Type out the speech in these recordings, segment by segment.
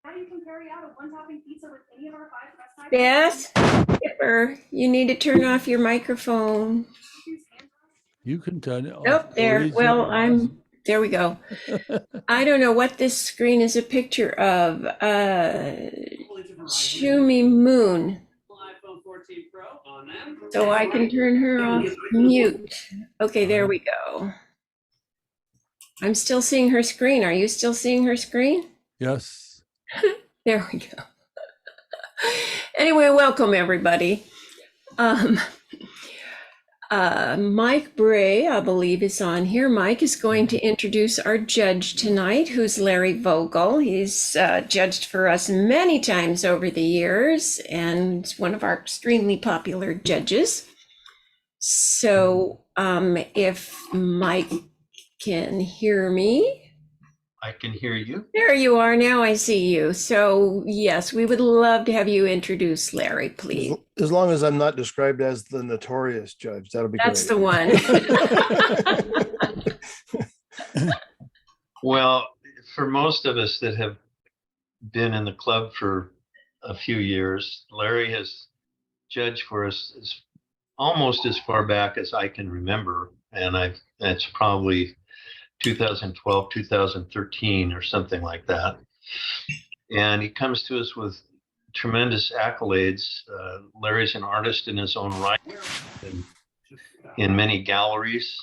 Now you can carry out a one-topping pizza with any of our 5 best Beth, Skipper, you need to turn off your microphone. You can turn it off. Nope, there. Well, there we go. I don't know what this screen is a picture of. Shumi Moon. So I can turn her off mute. Okay, there we go. I'm still seeing her screen. Are you still seeing her screen? Yes. There we go. Anyway, welcome everybody. Mike Bray, I believe, is on here. Mike is going to introduce our judge tonight, who's Larry Vogel. He's judged for us many times over the years and one of our extremely popular judges. So if Mike can hear me. I can hear you. There you are. Now I see you. So yes, we would love to have you introduce Larry, please. As long as I'm not described as the notorious judge, that'll be That's great. the one. Well, for most of us that have been in the club for a few years, Larry has judged for us almost as far back as I can remember. And that's probably 2012, 2013 or something like that. And he comes to us with tremendous accolades. Larry's an artist in his own right in many galleries.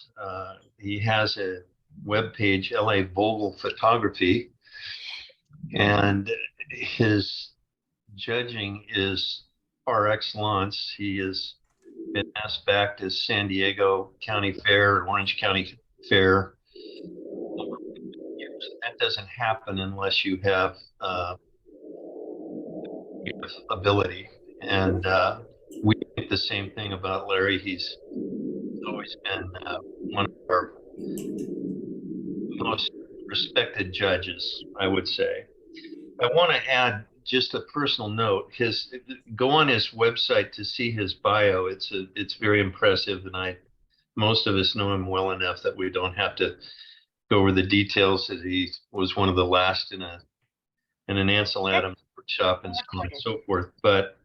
He has a webpage, LA Vogel Photography, and his judging is par excellence. He has been asked back to San Diego County Fair, Orange County Fair. That doesn't happen unless you have ability. And we think the same thing about Larry. He's always been one of our most respected judges, I would say. I want to add just a personal note. Go on his website to see his bio. It's very impressive, and most of us know him well enough that we don't have to go over the details. That he was one of the last in an Ansel Adams workshop and so on and so forth. But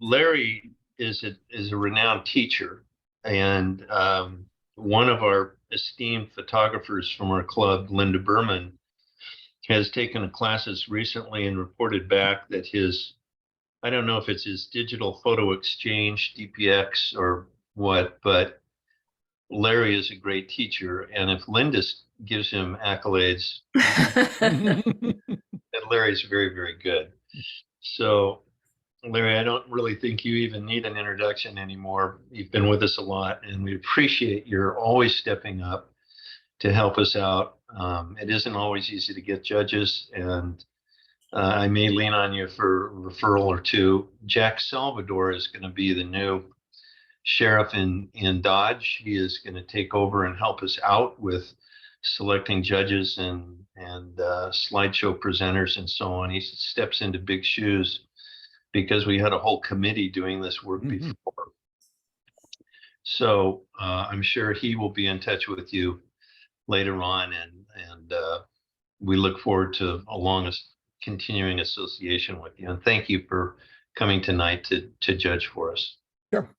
Larry is a renowned teacher, and one of our esteemed photographers from our club, Linda Berman, has taken classes recently and reported back that I don't know if it's his digital photo exchange, DPX or what, but Larry is a great teacher. And if Linda gives him accolades, then Larry's very, very good. So Larry, I don't really think you even need an introduction anymore. You've been with us a lot, and we appreciate your always stepping up to help us out. It isn't always easy to get judges, and I may lean on you for a referral or two. Jack Salvador is going to be the new sheriff in Dodge. He is going to take over and help us out with selecting judges and slideshow presenters and so on. He steps into big shoes because we had a whole committee doing this work before. So I'm sure he will be in touch with you later on, and we look forward to a continuing association with you. And thank you for coming tonight to judge for us. Sure.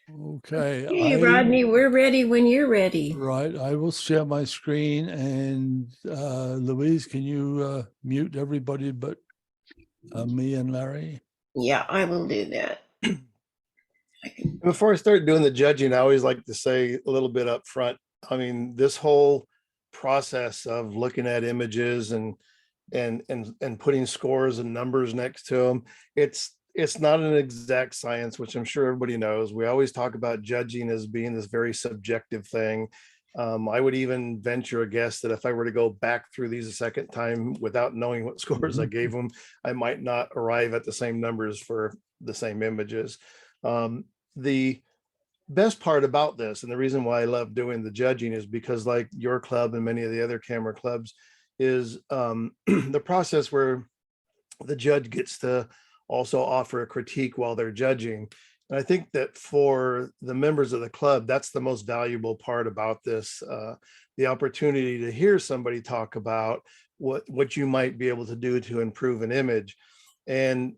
Okay. Hey, Rodney, we're ready when you're ready. Right. I will share my screen, and Louise, can you mute everybody but me and Larry? Yeah, I will do that. Before I start doing the judging, I always like to say a little bit up front. I mean, this whole process of looking at images and putting scores and numbers next to them, it's not an exact science, which I'm sure everybody knows. We always talk about judging as being this very subjective thing. I would even venture a guess that if I were to go back through these a second time without knowing what scores I gave them, I might not arrive at the same numbers for the same images. The best part about this, and the reason why I love doing the judging, is because like your club and many of the other camera clubs, is the process where the judge gets to also offer a critique while they're judging. And I think that for the members of the club, that's the most valuable part about this, the opportunity to hear somebody talk about what you might be able to do to improve an image. And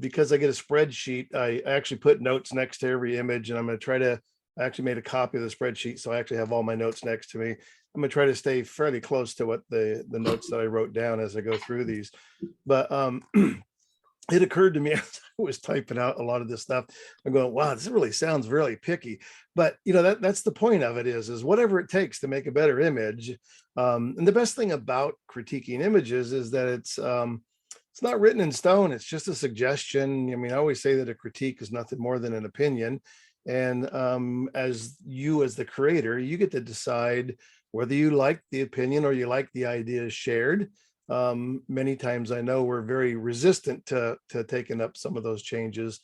because I get a spreadsheet, I actually put notes next to every image, and I'm going to try to, I actually made a copy of the spreadsheet, so I actually have all my notes next to me. I'm going to try to stay fairly close to what the notes that I wrote down as I go through these. But it occurred to me as I was typing out a lot of this stuff, I'm going, wow, this really sounds really picky. But you know, that's the point of it is whatever it takes to make a better image. And the best thing about critiquing images is that it's not written in stone. It's just a suggestion. I mean, I always say that a critique is nothing more than an opinion. And as the creator, you get to decide whether you like the opinion or you like the ideas shared. Many times I know we're very resistant to taking up some of those changes,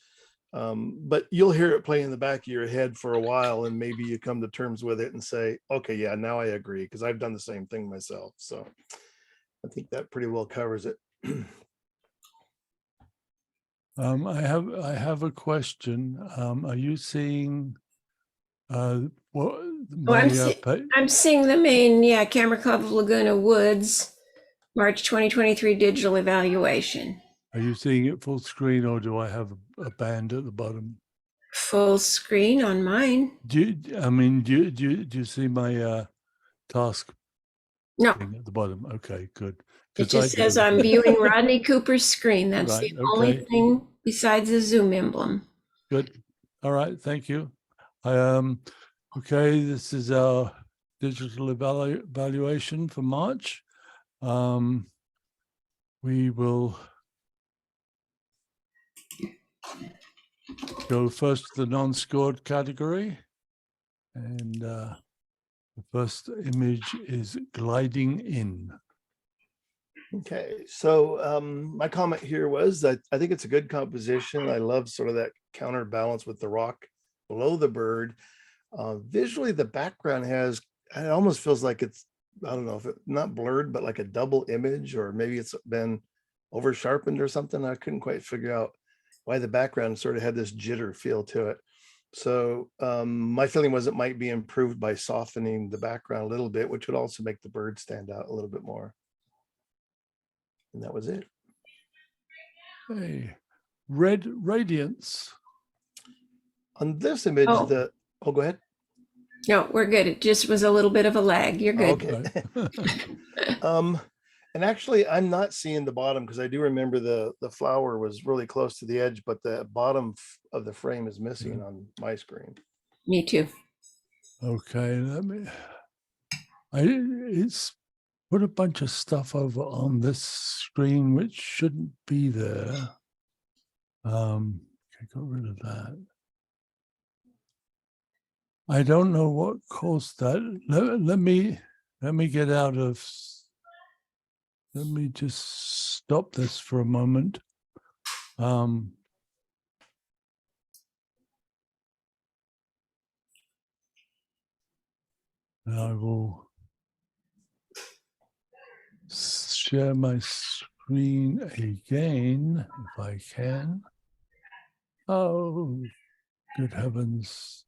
but you'll hear it play in the back of your head for a while, and maybe you come to terms with it and say, okay, yeah, now I agree, because I've done the same thing myself. So I think that pretty well covers it. I have a question. Are you seeing what I'm seeing the main, Camera Club of Laguna Woods, March 2023 digital evaluation. are you seeing it full screen, or do I have a band at the bottom? Full screen on mine. Do you see my task No, thing at the bottom? Okay, good. it 'Cause I just says do. I'm viewing Rodney Cooper's screen. That's Right, the only okay. thing besides the Zoom emblem. Good. All right, thank you. Okay, this is our digital evaluation for March. We will go first to the non-scored category. And the first image is gliding in. Okay, so my comment here was that I think it's a good composition. I love sort of that counterbalance with the rock below the bird. Visually, the background it almost feels like it's, I don't know if it's not blurred, but like a double image, or maybe it's been over sharpened or something. I couldn't quite figure out why the background sort of had this jitter feel to it. So my feeling was it might be improved by softening the background a little bit, which would also make the bird stand out a little bit more. And that was it. Hey, red radiance. On this image, Oh. go ahead. No, we're good. It just was a little bit of a lag. You're good. Okay. And actually, I'm not seeing the bottom, because I do remember the flower was really close to the edge, but the bottom of the frame is missing on my screen. Me too. Okay, it's put a bunch of stuff over on this screen which shouldn't be there. Okay, got rid of that. I don't know what caused that. Let me get out of. Let me just stop this for a moment. I will share my screen again if I can. Oh, good heavens.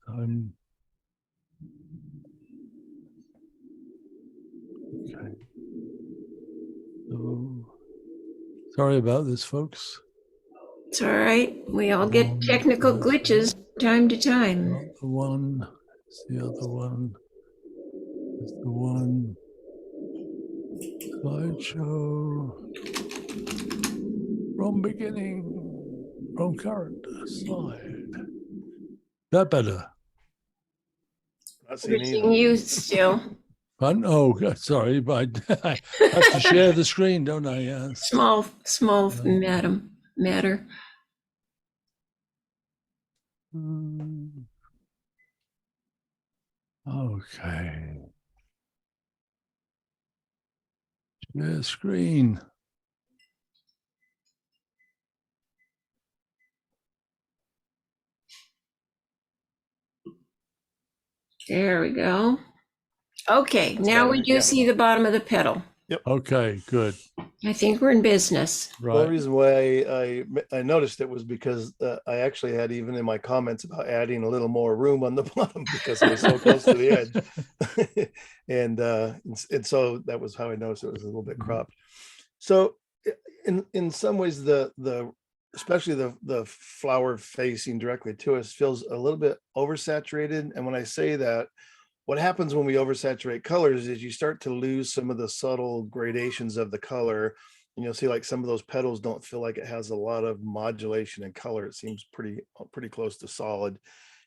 Okay. So, sorry about this, folks. It's all right. We all get technical glitches from time to time. Not the one. It's the other one. It's the one. Slideshow. From beginning. From current slide. That better. Not We're seeing seeing either. you still. Oh, sorry, but I have to share the screen, don't I? Yes. Small matter. Okay. Share screen. There we go. Okay, now we do see the bottom of the petal. Okay, good. I think we're in business. The only Right. reason why I noticed it was because I actually had even in my comments about adding a little more room on the bottom because it was so close to the edge. And so that was how I noticed it was a little bit Mhm. cropped. So in some ways the especially the flower facing directly to us feels a little bit oversaturated. And when I say that, what happens when we oversaturate colors is you start to lose some of the subtle gradations of the color. And you'll see like some of those petals don't feel like it has a lot of modulation in color. It seems pretty close to solid.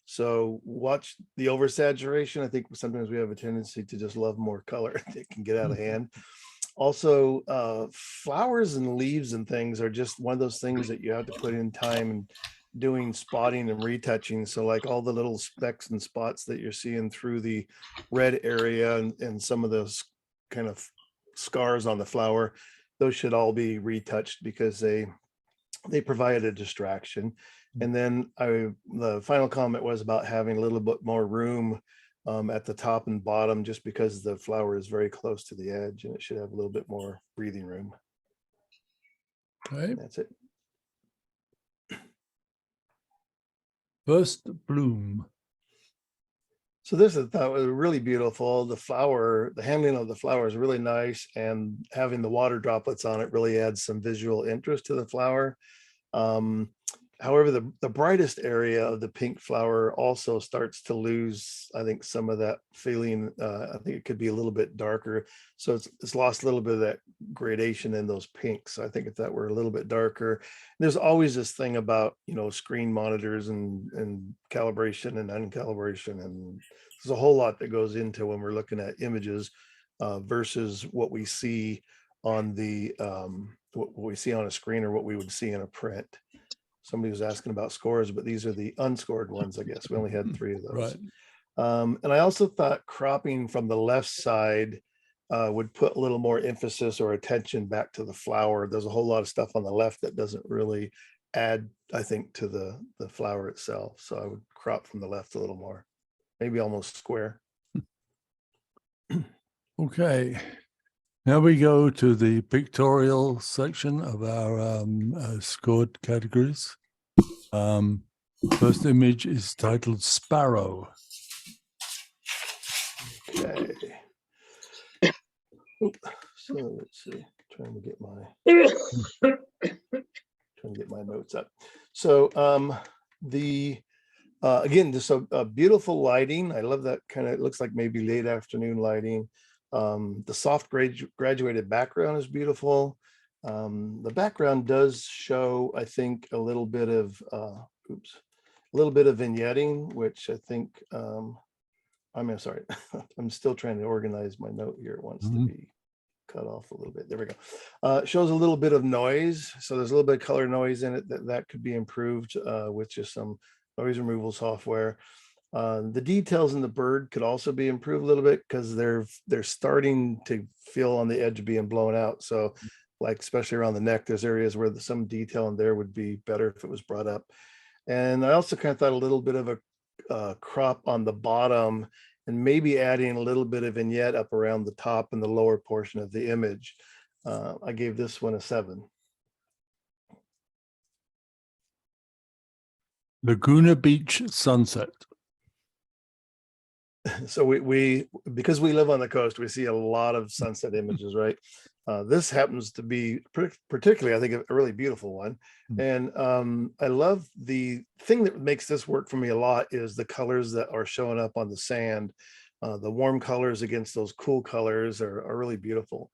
So watch the oversaturation. I think sometimes we have a tendency to just love more color. It can get out of hand. Also, flowers and leaves and things are just one of those things that you have to put in time and doing spotting and retouching. So like all the little specks and spots that you're seeing through the red area and some of those kind of scars on the flower, those should all be retouched because they provide a distraction. And then the final comment was about having a little bit more room at the top and bottom, just because the flower is very close to the edge and it should have a little bit more breathing room. Okay. That's it. First bloom. So this I thought was really beautiful. The handling of the flower is really nice, and having the water droplets on it really adds some visual interest to the flower. However, the brightest area of the pink flower also starts to lose, I think, some of that feeling. I think it could be a little bit darker. So it's lost a little bit of that gradation in those pinks. I think if that were a little bit darker, there's always this thing about, screen monitors and calibration and uncalibration. And there's a whole lot that goes into when we're looking at images versus what we see on what we see on a screen or what we would see in a print. Somebody was asking about scores, but these are the unscored ones, I guess. We only had 3 of those. Right. And I also thought cropping from the left side would put a little more emphasis or attention back to the flower. There's a whole lot of stuff on the left that doesn't really add, I think, to the flower itself. So I would crop from the left a little more, maybe almost square. Okay. Now we go to the pictorial section of our scored categories. First image is titled Sparrow. Okay. So let's see. Trying to get my notes up. So again, just a beautiful lighting. I love that kind of, it looks like maybe late afternoon lighting. The soft graduated background is beautiful. The background does show, I think, a little bit of vignetting, which I think, I'm sorry, I'm still trying to organize my note here. It wants to be cut off a little bit. There we go. It shows a little bit of noise. So there's a little bit of color noise in it that could be improved with just some noise removal software. The details in the bird could also be improved a little bit because they're starting to feel on the edge of being blown out. So like, especially around the neck, there's areas where some detail in there would be better if it was brought up. And I also kind of thought a little bit of a crop on the bottom and maybe adding a little bit of vignette up around the top and the lower portion of the image. I gave this one a 7. Laguna Beach sunset. So we because we live on the coast, we see a lot of sunset images, right? This happens to be particularly, I think, a really beautiful one. And I love the thing that makes this work for me a lot is the colors that are showing up on the sand. The warm colors against those cool colors are really beautiful.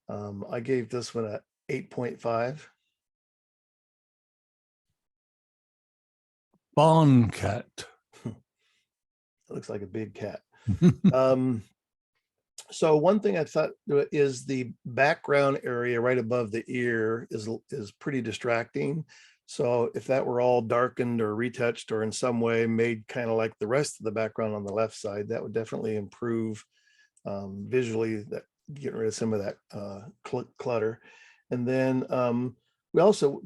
I gave this one a 8.5. Barn cat. It looks like a big cat. So one thing I thought is the background area right above the ear is pretty distracting. So if that were all darkened or retouched or in some way made kind of like the rest of the background on the left side, that would definitely improve visually, that getting rid of some of that clutter. And then we also,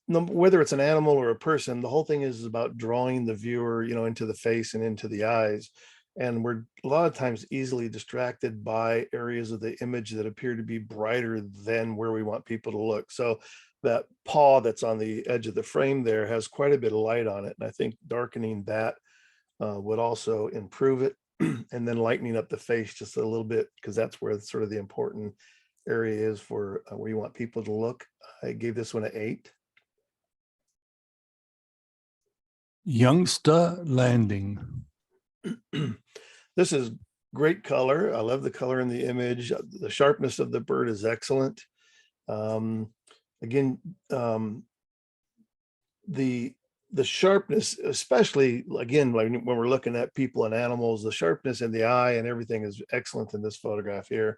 whether it's an animal or a person, the whole thing is about drawing the viewer, into the face and into the eyes. And we're a lot of times easily distracted by areas of the image that appear to be brighter than where we want people to look. So that paw that's on the edge of the frame there has quite a bit of light on it. And I think darkening that would also improve it. And then lightening up the face just a little bit, because that's where sort of the important area is for where you want people to look. I gave this one an 8. Youngster landing. This is great color. I love the color in the image. The sharpness of the bird is excellent. Again, the sharpness, especially again, like when we're looking at people and animals, the sharpness in the eye and everything is excellent in this photograph here.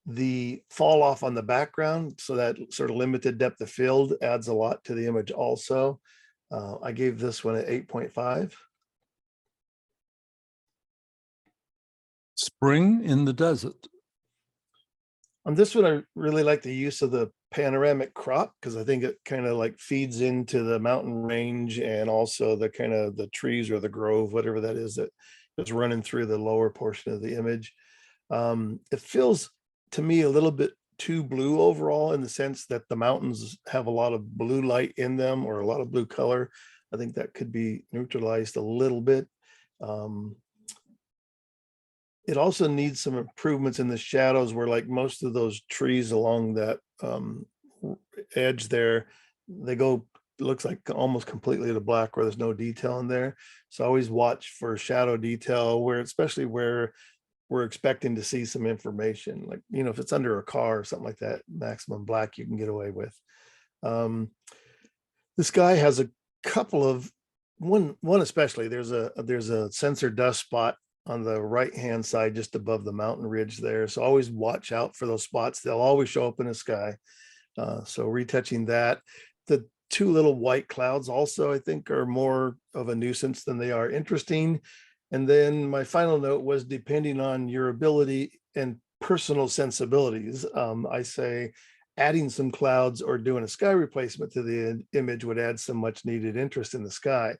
The fall off on the background, so that sort of limited depth of field adds a lot to the image also. I gave this one an 8.5. Spring in the desert. On this one, I really like the use of the panoramic crop, because I think it kind of like feeds into the mountain range and also the kind of the trees or the grove, whatever that is that's running through the lower portion of the image. It feels to me a little bit too blue overall, in the sense that the mountains have a lot of blue light in them, or a lot of blue color. I think that could be neutralized a little bit. It also needs some improvements in the shadows, where like most of those trees along that edge there, they go, looks like almost completely to black, where there's no detail in there. So always watch for shadow detail, where especially where we're expecting to see some information, like, you know, if it's under a car or something like that, maximum black you can get away with. This guy has a couple of one especially, there's a sensor dust spot on the right hand side just above the mountain ridge there, so always watch out for those spots. They'll always show up in the sky. So retouching that. The two little white clouds also, I think, are more of a nuisance than they are interesting. And then my final note was, depending on your ability and personal sensibilities, I say adding some clouds or doing a sky replacement to the image would add some much needed interest in the sky.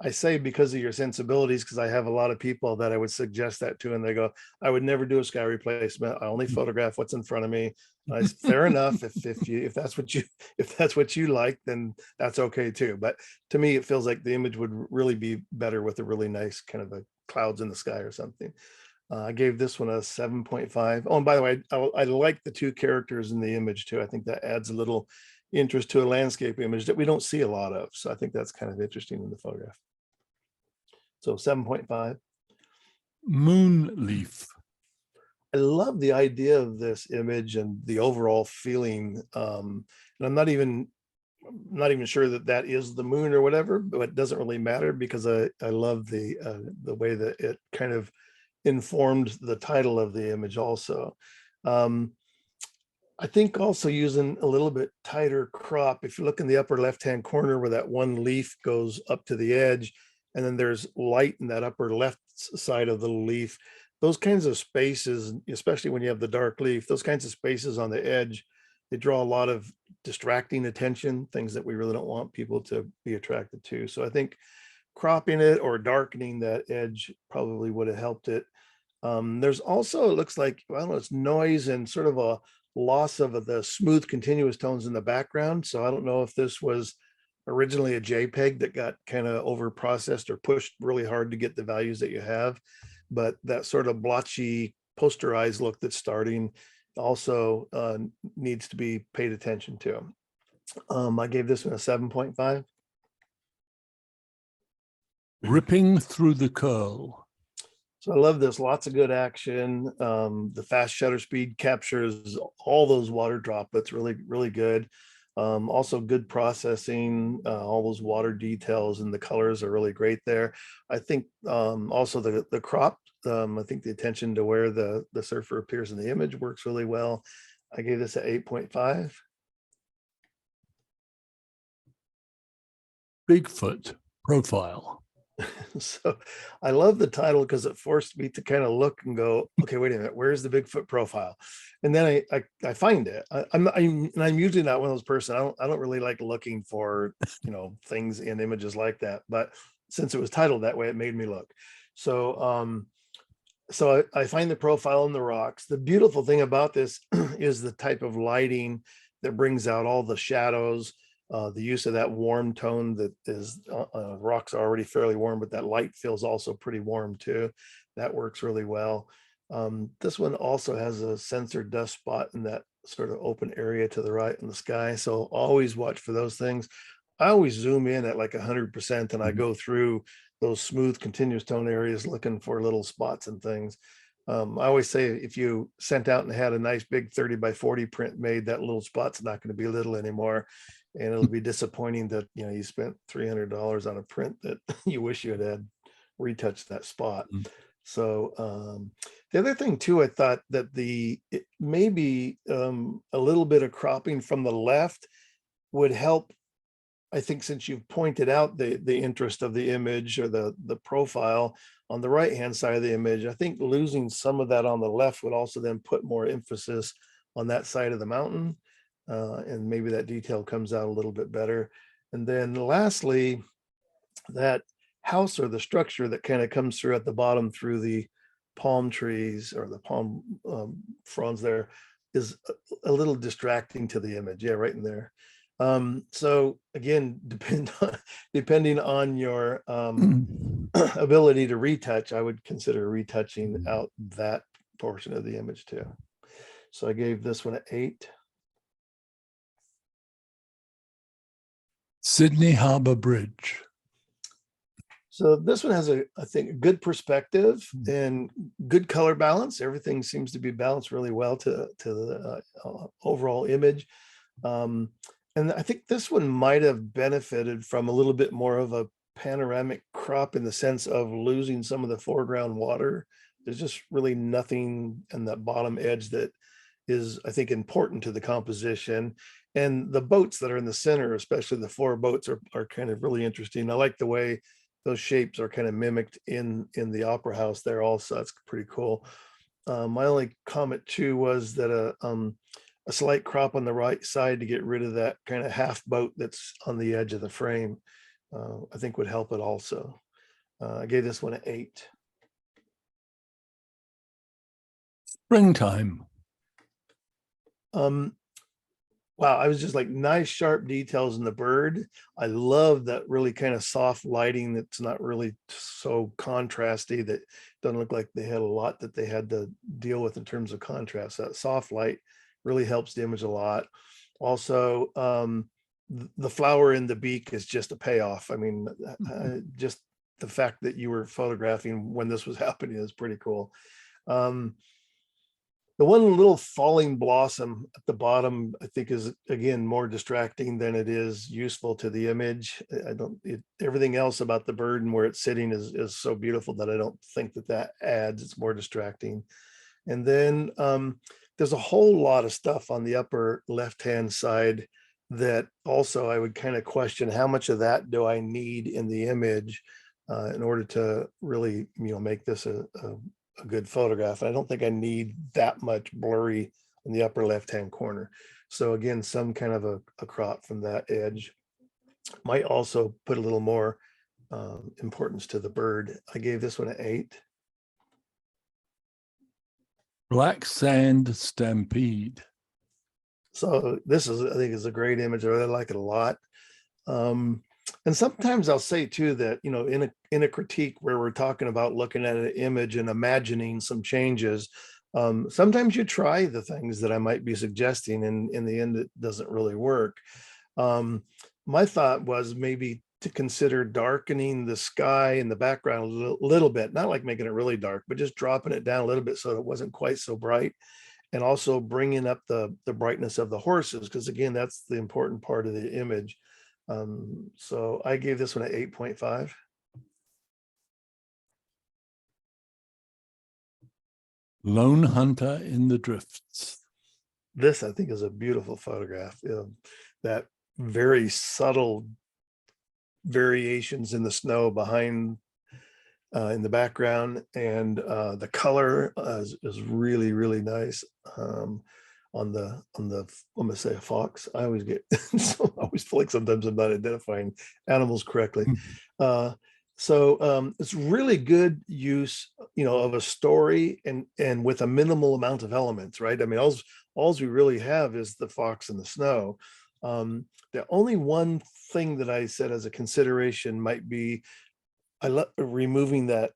I say because of your sensibilities, because I have a lot of people that I would suggest that to, and they go, I would never do a sky replacement. I only photograph what's in front of me. And I said, fair enough. If that's what you like, then that's okay too. But to me, it feels like the image would really be better with a really nice kind of a clouds in the sky or something. I gave this one a 7.5. Oh, and by the way, I like the two characters in the image too. I think that adds a little interest to a landscape image that we don't see a lot of. So I think that's kind of interesting in the photograph. So 7.5. Moon leaf. I love the idea of this image and the overall feeling. And I'm not even sure that is the moon or whatever, but it doesn't really matter, because I love the way that it kind of informed the title of the image also. I think also using a little bit tighter crop. If you look in the upper left-hand corner where that one leaf goes up to the edge, and then there's light in that upper left side of the leaf, those kinds of spaces, especially when you have the dark leaf, those kinds of spaces on the edge, they draw a lot of distracting attention, things that we really don't want people to be attracted to. So I think cropping it or darkening that edge probably would have helped it. There's also, it looks like, I don't know, it's noise and sort of a loss of the smooth continuous tones in the background. So I don't know if this was originally a JPEG that got kind of over processed or pushed really hard to get the values that you have, but that sort of blotchy posterized look that's starting also needs to be paid attention to. I gave this one a 7.5. Ripping through the curl. So I love this, lots of good action. The fast shutter speed captures all those water droplets really, really good. Also good processing, all those water details, and the colors are really great there. I think also the crop, I think the attention to where the surfer appears in the image works really well. I gave this an 8.5. Bigfoot profile. So I love the title because it forced me to kind of look and go, okay, wait a minute, where's the Bigfoot profile? And then I find it. I'm usually not one of those person. I don't really like looking for, things in images like that. But since it was titled that way, it made me look. So so I find the profile in the rocks. The beautiful thing about this is the type of lighting that brings out all the shadows, the use of that warm tone that is, rocks are already fairly warm, but that light feels also pretty warm too. That works really well. This one also has a sensor dust spot in that sort of open area to the right in the sky. So always watch for those things. I always zoom in at like 100% and I go through those smooth continuous tone areas looking for little spots and things. I always say if you sent out and had a nice big 30 by 40 print made, that little spot's not going to be little anymore. And it'll be disappointing that, you know, you spent $300 on a print that you wish you had retouched that spot. So the other thing too, I thought that maybe a little bit of cropping from the left would help. I think since you've pointed out the interest of the image or the profile on the right hand side of the image, I think losing some of that on the left would also then put more emphasis on that side of the mountain, and maybe that detail comes out a little bit better. And then lastly, that house or the structure that kind of comes through at the bottom through the palm trees or the palm fronds there is a little distracting to the image. Yeah, right in there. So again, depending on your ability to retouch, I would consider retouching out that portion of the image too. So I gave this one an 8. Sydney Harbour Bridge. So this one has I think, a good perspective and good color balance. Everything seems to be balanced really well to the overall image. And I think this one might have benefited from a little bit more of a panoramic crop in the sense of losing some of the foreground water. There's just really nothing in that bottom edge that is, I think, important to the composition. And the boats that are in the center, especially the 4 boats, are kind of really interesting. I like the way those shapes are kind of mimicked in the opera house there also. That's pretty cool. My only comment too was that a slight crop on the right side to get rid of that kind of half boat that's on the edge of the frame, I think would help it also. I gave this one an 8. Springtime. Wow, I was just like nice sharp details in the bird. I love that really kind of soft lighting that's not really so contrasty, that doesn't look like they had a lot that they had to deal with in terms of contrast. That soft light really helps the image a lot. Also, the flower in the beak is just a payoff. I mean, just the fact that you were photographing when this was happening is pretty cool. The one little falling blossom at the bottom, I think, is again more distracting than it is useful to the image. Everything else about the bird and where it's sitting is so beautiful that I don't think that adds. It's more distracting. And then there's a whole lot of stuff on the upper left-hand side that also I would kind of question how much of that do I need in the image in order to really, make this a good photograph. And I don't think I need that much blurry in the upper left-hand corner. So again, some kind of a crop from that edge might also put a little more importance to the bird. I gave this one an 8. Black Sand Stampede. So this is, I think, is a great image. I really like it a lot. And sometimes I'll say too that, in a critique where we're talking about looking at an image and imagining some changes, sometimes you try the things that I might be suggesting, and in the end, it doesn't really work. My thought was maybe to consider darkening the sky in the background a little bit, not like making it really dark, but just dropping it down a little bit so it wasn't quite so bright, and also bringing up the brightness of the horses, because again, that's the important part of the image. So I gave this one an 8.5. Lone Hunter in the Drifts. This, I think, is a beautiful photograph. That very subtle variations in the snow behind in the background, and the color is really, really nice. On the I'm gonna say a fox. I always get I always feel like sometimes I'm not identifying animals correctly. So it's really good use, of a story and with a minimal amount of elements, right? I mean, alls we really have is the fox and the snow. The only one thing that I said as a consideration might be removing that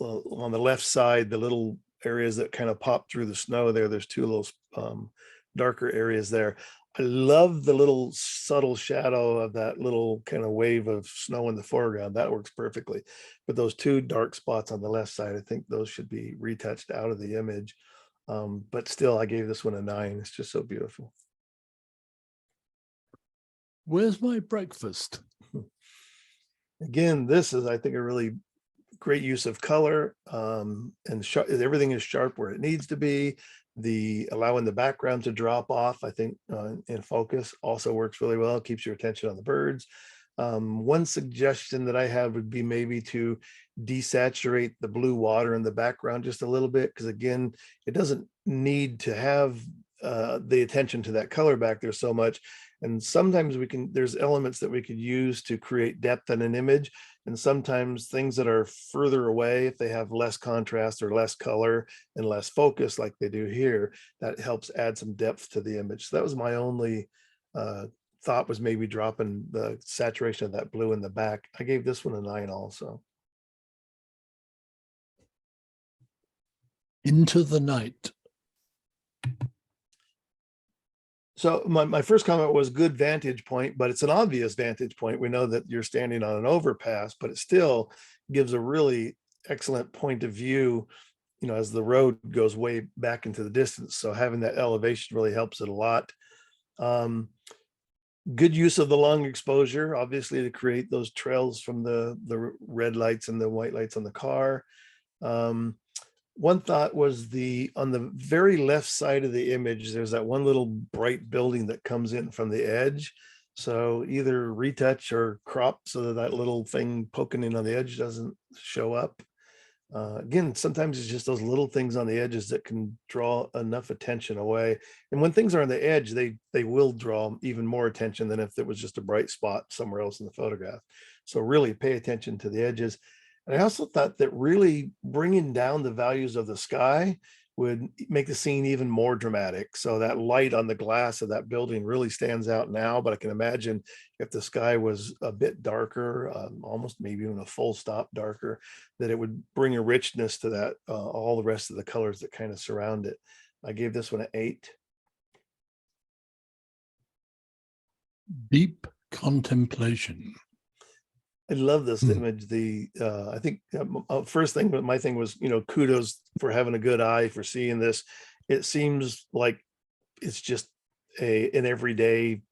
on the left side, the little areas that kind of pop through the snow there. There's two little darker areas there. I love the little subtle shadow of that little kind of wave of snow in the foreground. That works perfectly. But those two dark spots on the left side, I think those should be retouched out of the image. But still, I gave this one a 9. It's just so beautiful. Where's my breakfast? Again, this is, I think, a really great use of color, and everything is sharp where it needs to be. The allowing the background to drop off, I think, in focus also works really well. Keeps your attention on the birds. One suggestion that I have would be maybe to desaturate the blue water in the background just a little bit, because again, it doesn't need to have the attention to that color back there so much. And sometimes there's elements that we could use to create depth in an image. And sometimes things that are further away, if they have less contrast or less color and less focus like they do here, that helps add some depth to the image. So that was my only thought, was maybe dropping the saturation of that blue in the back. I gave this one a 9 also. Into the night. So my first comment was good vantage point, but it's an obvious vantage point. We know that you're standing on an overpass, but it still gives a really excellent point of view, as the road goes way back into the distance. So having that elevation really helps it a lot. Good use of the long exposure, obviously, to create those trails from the red lights and the white lights on the car. One thought was on the very left side of the image, there's that one little bright building that comes in from the edge. So either retouch or crop so that little thing poking in on the edge doesn't show up. Again, sometimes it's just those little things on the edges that can draw enough attention away. And when things are on the edge, they will draw even more attention than if it was just a bright spot somewhere else in the photograph. So really pay attention to the edges. And I also thought that really bringing down the values of the sky would make the scene even more dramatic. So that light on the glass of that building really stands out now, but I can imagine if the sky was a bit darker, almost maybe even a full stop darker, that it would bring a richness to that, all the rest of the colors that kind of surround it. I gave this one an 8. Deep contemplation. I love this image. I think first thing, but my thing was, kudos for having a good eye for seeing this. It seems like it's just an everyday,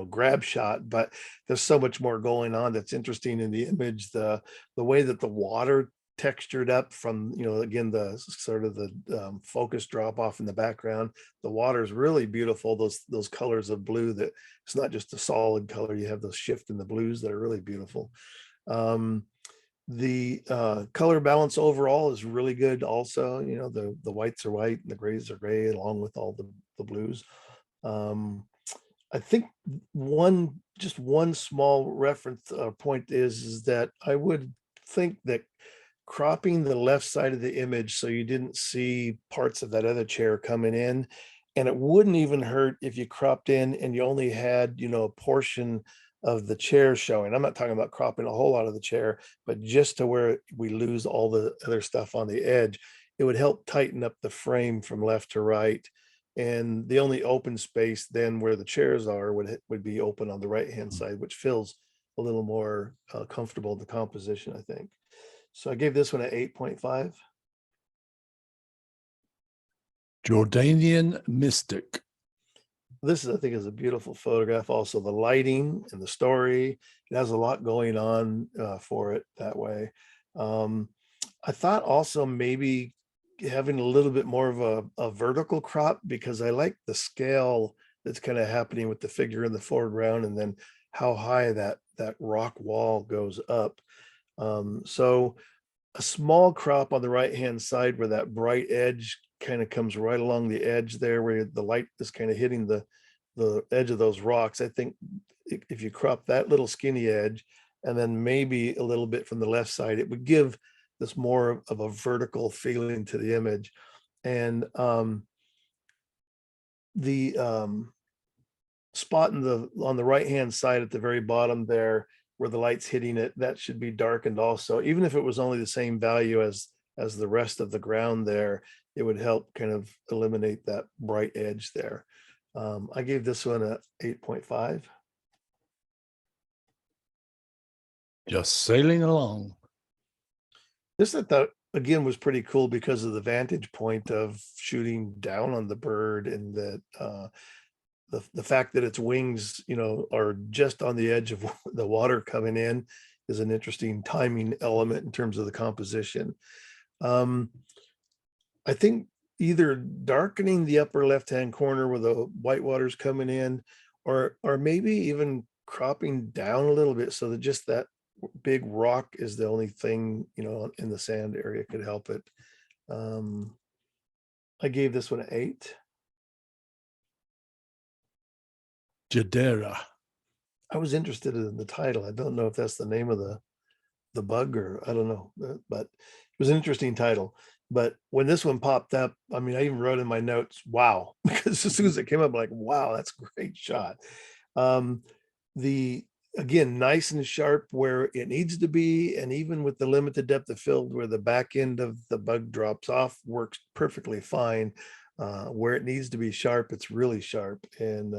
grab shot, but there's so much more going on that's interesting in the image. The way that the water textured up from, again, the sort of the focus drop off in the background. The water is really beautiful. Those colors of blue, that it's not just a solid color. You have those shift in the blues that are really beautiful. The color balance overall is really good also. The whites are white and the grays are gray, along with all the blues. I think just one small reference point is that I would think that cropping the left side of the image so you didn't see parts of that other chair coming in, and it wouldn't even hurt if you cropped in and you only had, a portion of the chair showing. I'm not talking about cropping a whole lot of the chair, but just to where we lose all the other stuff on the edge. It would help tighten up the frame from left to right. And the only open space then where the chairs are would be open on the right hand side, which feels a little more comfortable in the composition, I think. So I gave this one an 8.5. Jordanian Mystic. This I think is a beautiful photograph. Also the lighting and the story, it has a lot going on for it that way. I thought also maybe having a little bit more of a vertical crop, because I like the scale that's kind of happening with the figure in the foreground, and then how high that rock wall goes up. So a small crop on the right hand side where that bright edge kind of comes right along the edge there, where the light is kind of hitting the edge of those rocks. I think if you crop that little skinny edge and then maybe a little bit from the left side. It would give this more of a vertical feeling to the image. And the spot on the right hand side at the very bottom there where the light's hitting it, that should be darkened also. Even if it was only the same value as the rest of the ground there, it would help kind of eliminate that bright edge there. I gave this one a 8.5. Just sailing along. This I thought again was pretty cool because of the vantage point of shooting down on the bird, and that the fact that its wings, you know, are just on the edge of the water coming in is an interesting timing element in terms of the composition. I think either darkening the upper left-hand corner where the white water's coming in, or maybe even cropping down a little bit so that just that big rock is the only thing, you know, in the sand area could help it. I gave this one an 8. Jadera. I was interested in the title. I don't know if that's the name of the bug, or I don't know, but it was an interesting title. But when this one popped up, I mean, I even wrote in my notes, wow, because as soon as it came up, like, wow, that's a great shot. Again, nice and sharp where it needs to be, and even with the limited depth of field where the back end of the bug drops off, works perfectly fine. Where it needs to be sharp, it's really sharp. And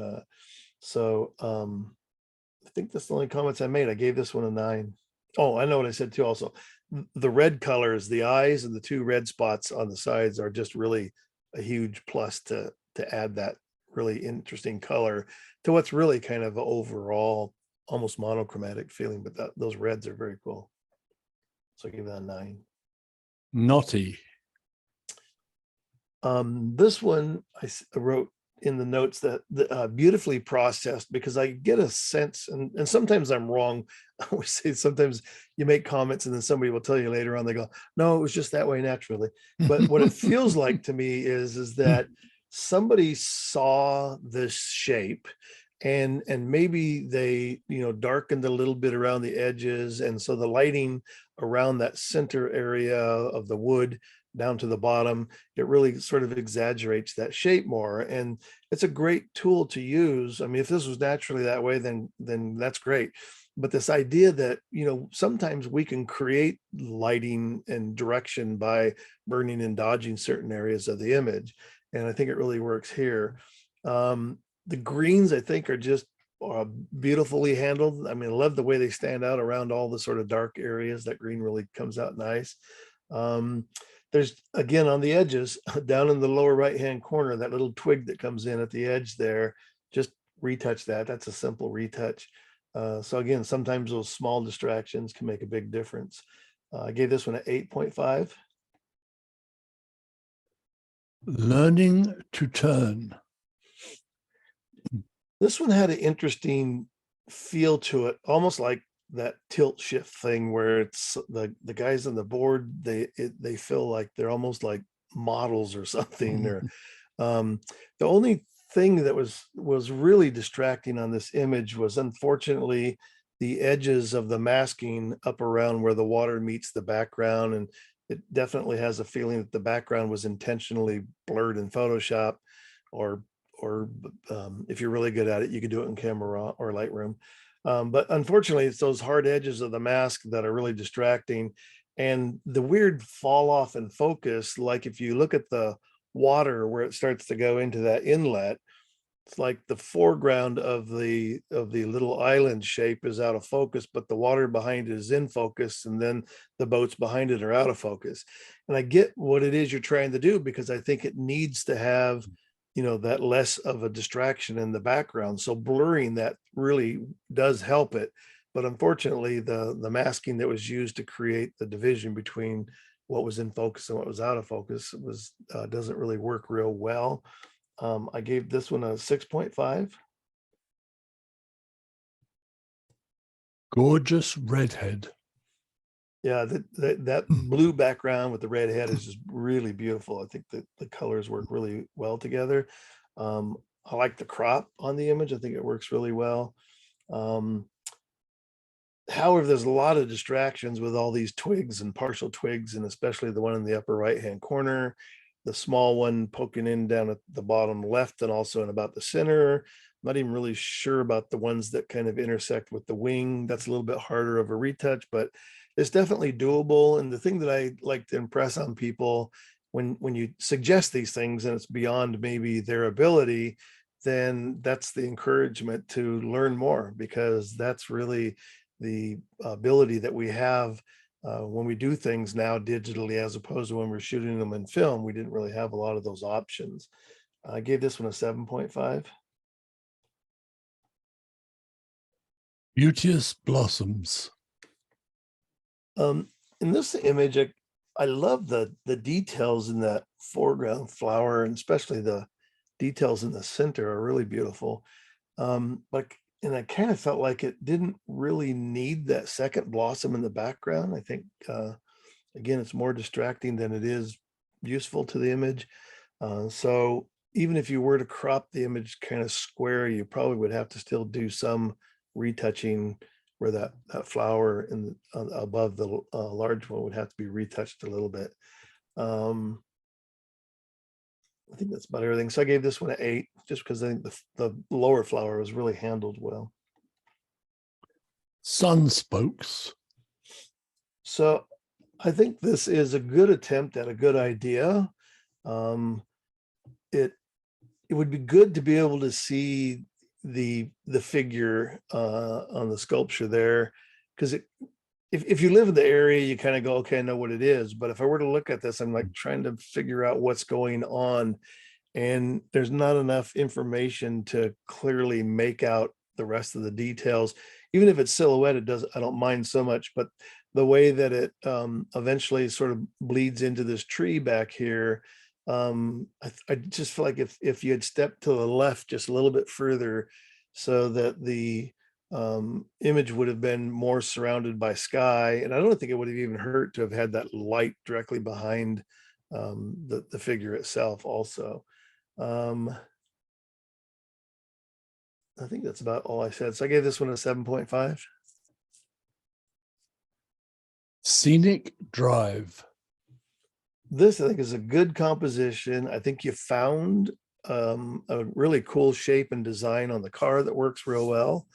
so I think that's the only comments I made. I gave this one a 9. Oh, I know what I said too also. The red colors, the eyes and the 2 red spots on the sides are just really a huge plus to add that really interesting color to what's really kind of overall almost monochromatic feeling, but those reds are very cool. So I give that a 9. Naughty. This one I wrote in the notes that beautifully processed, because I get a sense, and sometimes I'm wrong. I always say sometimes you make comments and then somebody will tell you later on, they go, no, it was just that way naturally. But what it feels like to me is that somebody saw this shape, and maybe they, you know, darkened a little bit around the edges, and so the lighting around that center area of the wood down to the bottom, it really sort of exaggerates that shape more. And it's a great tool to use. I mean, if this was naturally that way, then that's great. But this idea that, you know, sometimes we can create lighting and direction by burning and dodging certain areas of the image. And I think it really works here. The greens, I think, are just beautifully handled. I mean, I love the way they stand out around all the sort of dark areas. That green really comes out nice. There's, again, on the edges, down in the lower right-hand corner, that little twig that comes in at the edge there, just retouch that. That's a simple retouch. So again, sometimes those small distractions can make a big difference. I gave this one an 8.5. Learning to turn. This one had an interesting feel to it, almost like that tilt shift thing where it's the guys on the board, they feel like they're almost like models or something. Or the only thing that was really distracting on this image was, unfortunately, the edges of the masking up around where the water meets the background. And it definitely has a feeling that the background was intentionally blurred in Photoshop, or if you're really good at it, you could do it in Camera Raw or Lightroom. But unfortunately, it's those hard edges of the mask that are really distracting, and the weird fall off in focus. Like if you look at the water where it starts to go into that inlet, it's like the foreground of the little island shape is out of focus, but the water behind it is in focus, and then the boats behind it are out of focus. And I get what it is you're trying to do, because I think it needs to have, you know, that less of a distraction in the background. So blurring that really does help it. But unfortunately, the masking that was used to create the division between what was in focus and what was out of focus was doesn't really work real well. I gave this one a 6.5. Gorgeous redhead. Yeah, that blue background with the red head is just really beautiful. I think that the colors work really well together. I like the crop on the image. I think it works really well. However, there's a lot of distractions with all these twigs and partial twigs, and especially the one in the upper right-hand corner, the small one poking in down at the bottom left and also in about the center. I'm not even really sure about the ones that kind of intersect with the wing. That's a little bit harder of a retouch, but it's definitely doable. And the thing that I like to impress on people when you suggest these things and it's beyond maybe their ability, then that's the encouragement to learn more, because that's really the ability that we have when we do things now digitally, as opposed to when we're shooting them in film. We didn't really have a lot of those options. I gave this one a 7.5. Beauteous blossoms. In this image, I love the details in that foreground flower, and especially the details in the center are really beautiful. And I kind of felt like it didn't really need that second blossom in the background. I think, again, it's more distracting than it is useful to the image. So even if you were to crop the image kind of square, you probably would have to still do some retouching where that flower in above the large one would have to be retouched a little bit. I think that's about everything. So I gave this one an 8, just because I think the lower flower was really handled well. Sun spokes. So I think this is a good attempt at a good idea. It would be good to be able to see the figure on the sculpture there, because if you live in the area, you kind of go, okay, I know what it is. But if I were to look at this, I'm like trying to figure out what's going on, and there's not enough information to clearly make out the rest of the details. Even if it's silhouetted, I don't mind so much, but the way that it eventually sort of bleeds into this tree back here, I just feel like if you had stepped to the left just a little bit further, so that the image would have been more surrounded by sky. And I don't think it would have even hurt to have had that light directly behind the figure itself also. I think that's about all I said. So I gave this one a 7.5. Scenic Drive. This, I think, is a good composition. I think you found a really cool shape and design on the car that works real well.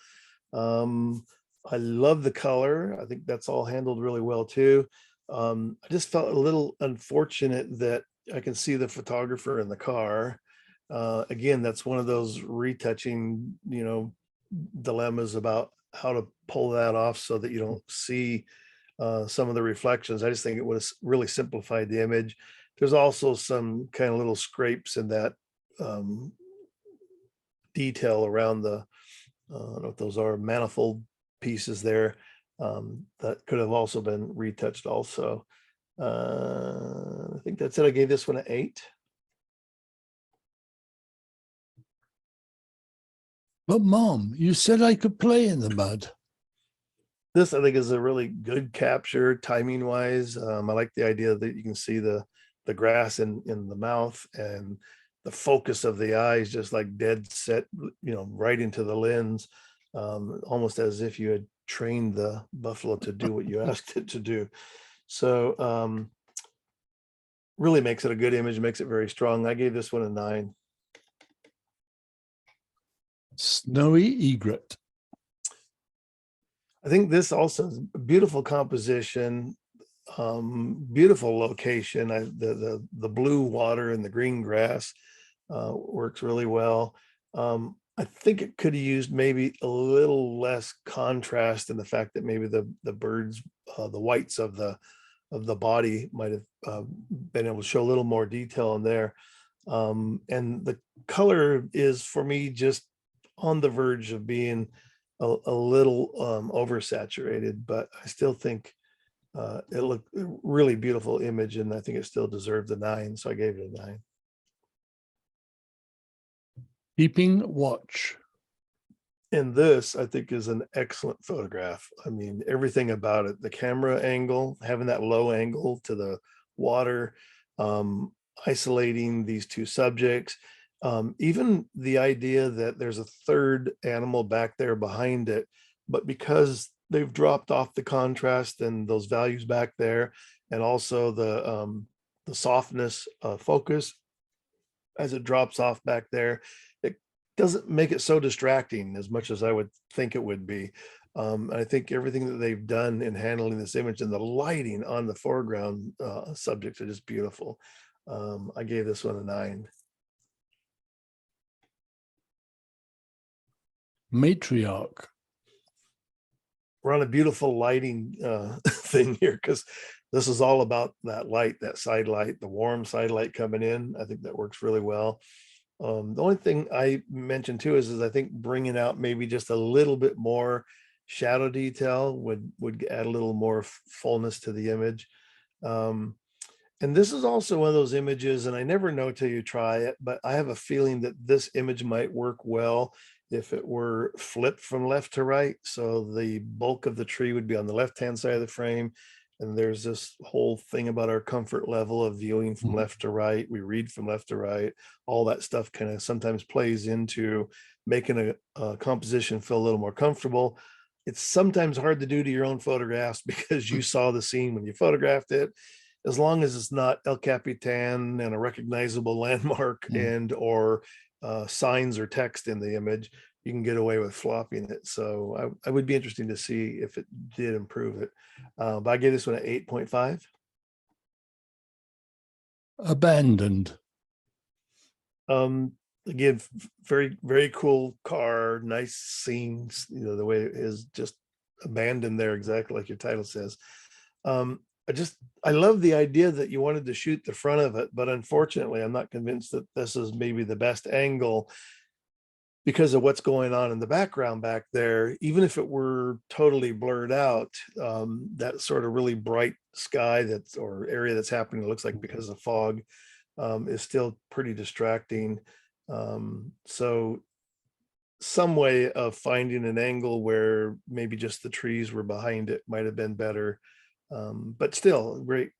I love the color. I think that's all handled really well too. I just felt a little unfortunate that I can see the photographer in the car. Again, that's one of those retouching, dilemmas about how to pull that off so that you don't see some of the reflections. I just think it would have really simplified the image. There's also some kind of little scrapes in that detail around the, I don't know if those are manifold pieces there, that could have also been retouched also. I think that's it. I gave this one an 8. But Mom, you said I could play in the mud. This, I think, is a really good capture timing wise. I like the idea that you can see the grass in the mouth, and the focus of the eyes just like dead set, right into the lens, almost as if you had trained the buffalo to do what you asked it to do. So really makes it a good image, makes it very strong. I gave this one a 9. Snowy Egret. I think this also is a beautiful composition, beautiful location. The blue water and the green grass works really well. I think it could have used maybe a little less contrast in the fact that maybe the birds, the whites of the body might have been able to show a little more detail in there. And the color is, for me, just on the verge of being a little oversaturated, but I still think it looked a really beautiful image, and I think it still deserved a 9, so I gave it a 9. Keeping Watch. And this, I think, is an excellent photograph. I mean, everything about it, the camera angle, having that low angle to the water, isolating these two subjects, even the idea that there's a third animal back there behind it, but because they've dropped off the contrast and those values back there, and also the softness focus as it drops off back there. It doesn't make it so distracting as much as I would think it would be. I think everything that they've done in handling this image and the lighting on the foreground subjects are just beautiful. I gave this one a 9. Matriarch. We're on a beautiful lighting thing here, because this is all about that light, that side light, the warm side light coming in. I think that works really well. The only thing I mentioned too is I think bringing out maybe just a little bit more shadow detail would add a little more fullness to the image. And this is also one of those images, and I never know till you try it, but I have a feeling that this image might work well if it were flipped from left to right. So the bulk of the tree would be on the left-hand side of the frame. And there's this whole thing about our comfort level of viewing from left to right. We read from left to right. All that stuff kind of sometimes plays into making a composition feel a little more comfortable. It's sometimes hard to do to your own photographs because you saw the scene when you photographed it. As long as it's not El Capitan and a recognizable landmark and or signs or text in the image, you can get away with flopping it. So I would be interested to see if it did improve it. But I gave this one an 8.5. Abandoned. Again, very, very cool car, nice scenes, you know, the way it is just abandoned there, exactly like your title says. I love the idea that you wanted to shoot the front of it, but unfortunately, I'm not convinced that this is maybe the best angle because of what's going on in the background back there. Even if it were totally blurred out, that sort of really bright sky that's or area that's happening, it looks like because of fog, is still pretty distracting. So some way of finding an angle where maybe just the trees were behind it might have been better. But still great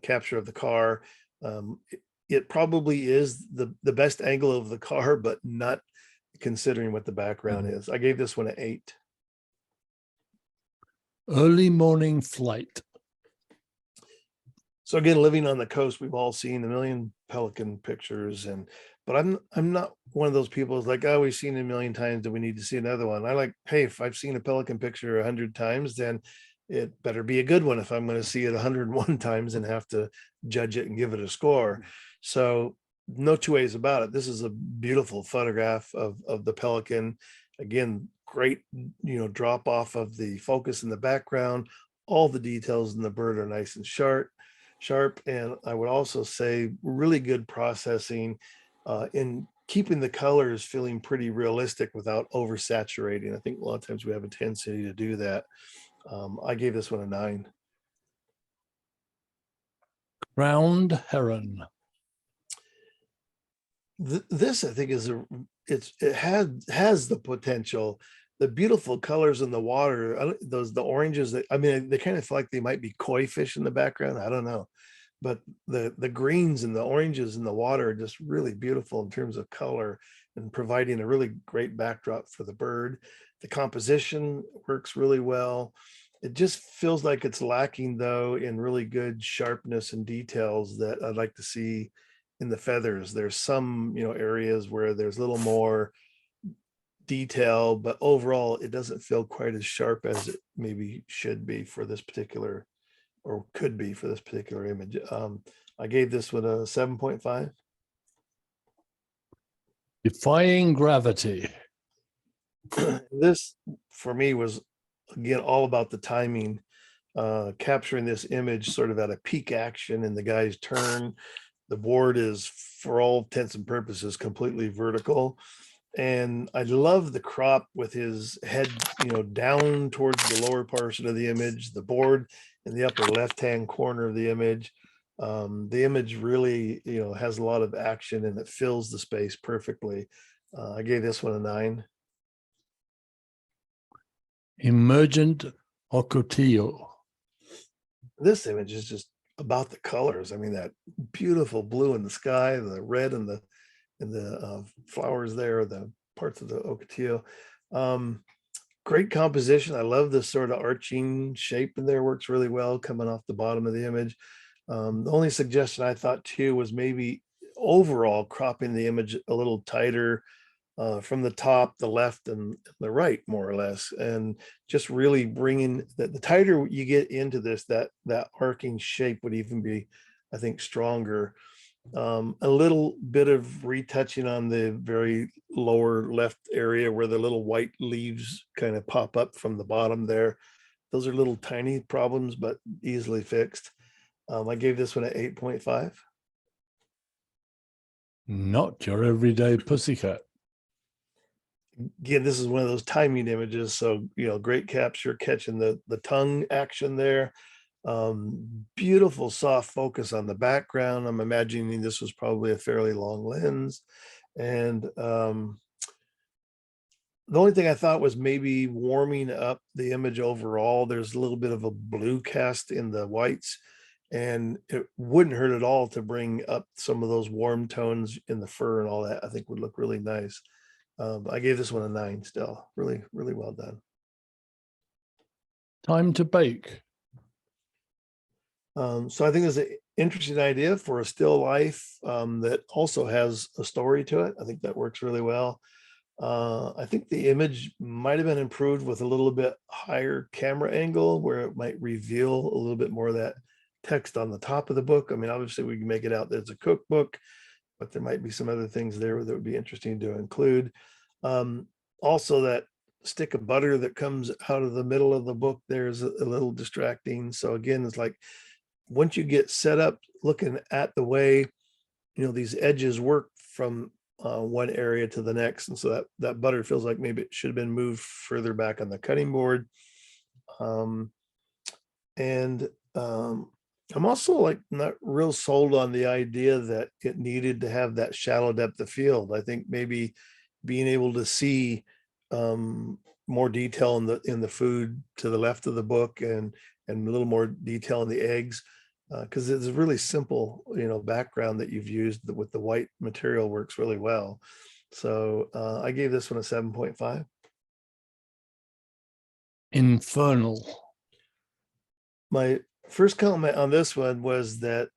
capture of the car. It probably is the best angle of the car, but not considering what the background is. I gave this one an 8. Early morning flight. So again, living on the coast, we've all seen a million pelican pictures, but I'm not one of those people who's like, oh, we've seen it a million times, do we need to see another one? I like, hey, if I've seen a pelican picture 100 times, then it better be a good one if I'm going to see it 101 times and have to judge it and give it a score. So no two ways about it. This is a beautiful photograph of the pelican. Again, great, drop off of the focus in the background. All the details in the bird are nice and sharp. And I would also say really good processing in keeping the colors feeling pretty realistic without oversaturating. I think a lot of times we have a tendency to do that. I gave this one a 9. Crowned heron. This I think is it has the potential. The beautiful colors in the water, the oranges that, I mean, they kind of feel like they might be koi fish in the background. I don't know, but the greens and the oranges in the water are just really beautiful in terms of color and providing a really great backdrop for the bird. The composition works really well. It just feels like it's lacking though in really good sharpness and details that I'd like to see in the feathers. There's some, areas where there's a little more detail, but overall it doesn't feel quite as sharp as it maybe should be for this particular, or could be for this particular image. I gave this one a 7.5. Defying gravity. This for me was again all about the timing, capturing this image sort of at a peak action in the guy's turn. The board is, for all intents and purposes, completely vertical. And I love the crop with his head, down towards the lower portion of the image, the board in the upper left-hand corner of the image. The image really, has a lot of action and it fills the space perfectly. I gave this one a 9. Emergent ocotillo. This image is just about the colors. I mean, that beautiful blue in the sky, the red and the flowers there, the parts of the ocotillo. great composition. I love this sort of arching shape in there, works really well coming off the bottom of the image. The only suggestion I thought too was maybe overall cropping the image a little tighter from the top, the left, and the right, more or less, and just really bringing that. The tighter you get into this, that arcing shape would even be, I think, stronger. A little bit of retouching on the very lower left area where the little white leaves kind of pop up from the bottom there. Those are little tiny problems, but easily fixed. I gave this one an 8.5. Not your everyday pussycat. Again, this is one of those timing images. So, great capture, catching the tongue action there. Beautiful soft focus on the background. I'm imagining this was probably a fairly long lens. And the only thing I thought was maybe warming up the image overall. There's a little bit of a blue cast in the whites, and it wouldn't hurt at all to bring up some of those warm tones in the fur and all that. I think would look really nice. I gave this one a 9 still. Really, really well done. Time to bake. So I think it's an interesting idea for a still life that also has a story to it. I think that works really well. I think the image might have been improved with a little bit higher camera angle where it might reveal a little bit more of that text on the top of the book. I mean, obviously we can make it out that it's a cookbook, but there might be some other things there that would be interesting to include. Also, that stick of butter that comes out of the middle of the book there is a little distracting. So again, it's like once you get set up looking at the way, these edges work from one area to the next. And so that butter feels like maybe it should have been moved further back on the cutting board. I'm also like not real sold on the idea that it needed to have that shallow depth of field. I think maybe being able to see more detail in the food to the left of the book and a little more detail in the eggs, because it's a really simple, background that you've used with the white material works really well. So I gave this one a 7.5. Infernal. My first comment on this one was that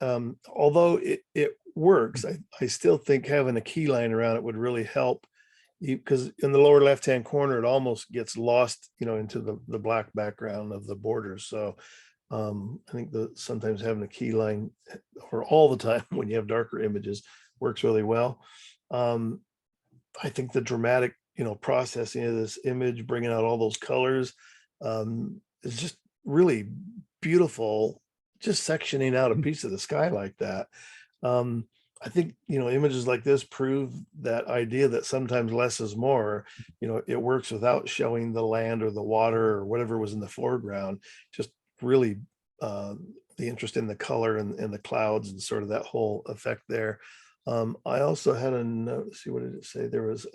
although it works, I still think having a key line around it would really help, because in the lower left-hand corner, it almost gets lost, into the black background of the borders. So I think that sometimes having a key line, or all the time when you have darker images, works really well. I think the dramatic, processing of this image, bringing out all those colors, is just really beautiful, just sectioning out a piece of the sky like that. I think, images like this prove that idea that sometimes less is more. It works without showing the land or the water or whatever was in the foreground. Just really the interest in the color and the clouds and sort of that whole effect there. I also had a note. Let's see, what did it say? There was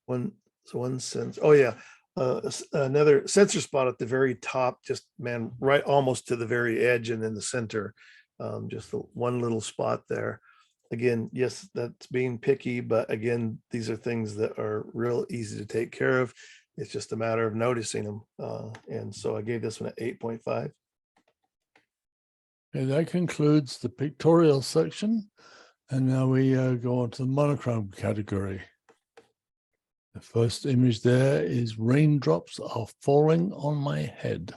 one sense. Oh yeah. Another sensor spot at the very top, just right almost to the very edge and in the center, just the one little spot there. Again, yes, that's being picky, but again, these are things that are real easy to take care of. It's just a matter of noticing them. And so I gave this one an 8.5. Okay, that concludes the pictorial section. And now we go on to the monochrome category. The first image there is raindrops are falling on my head.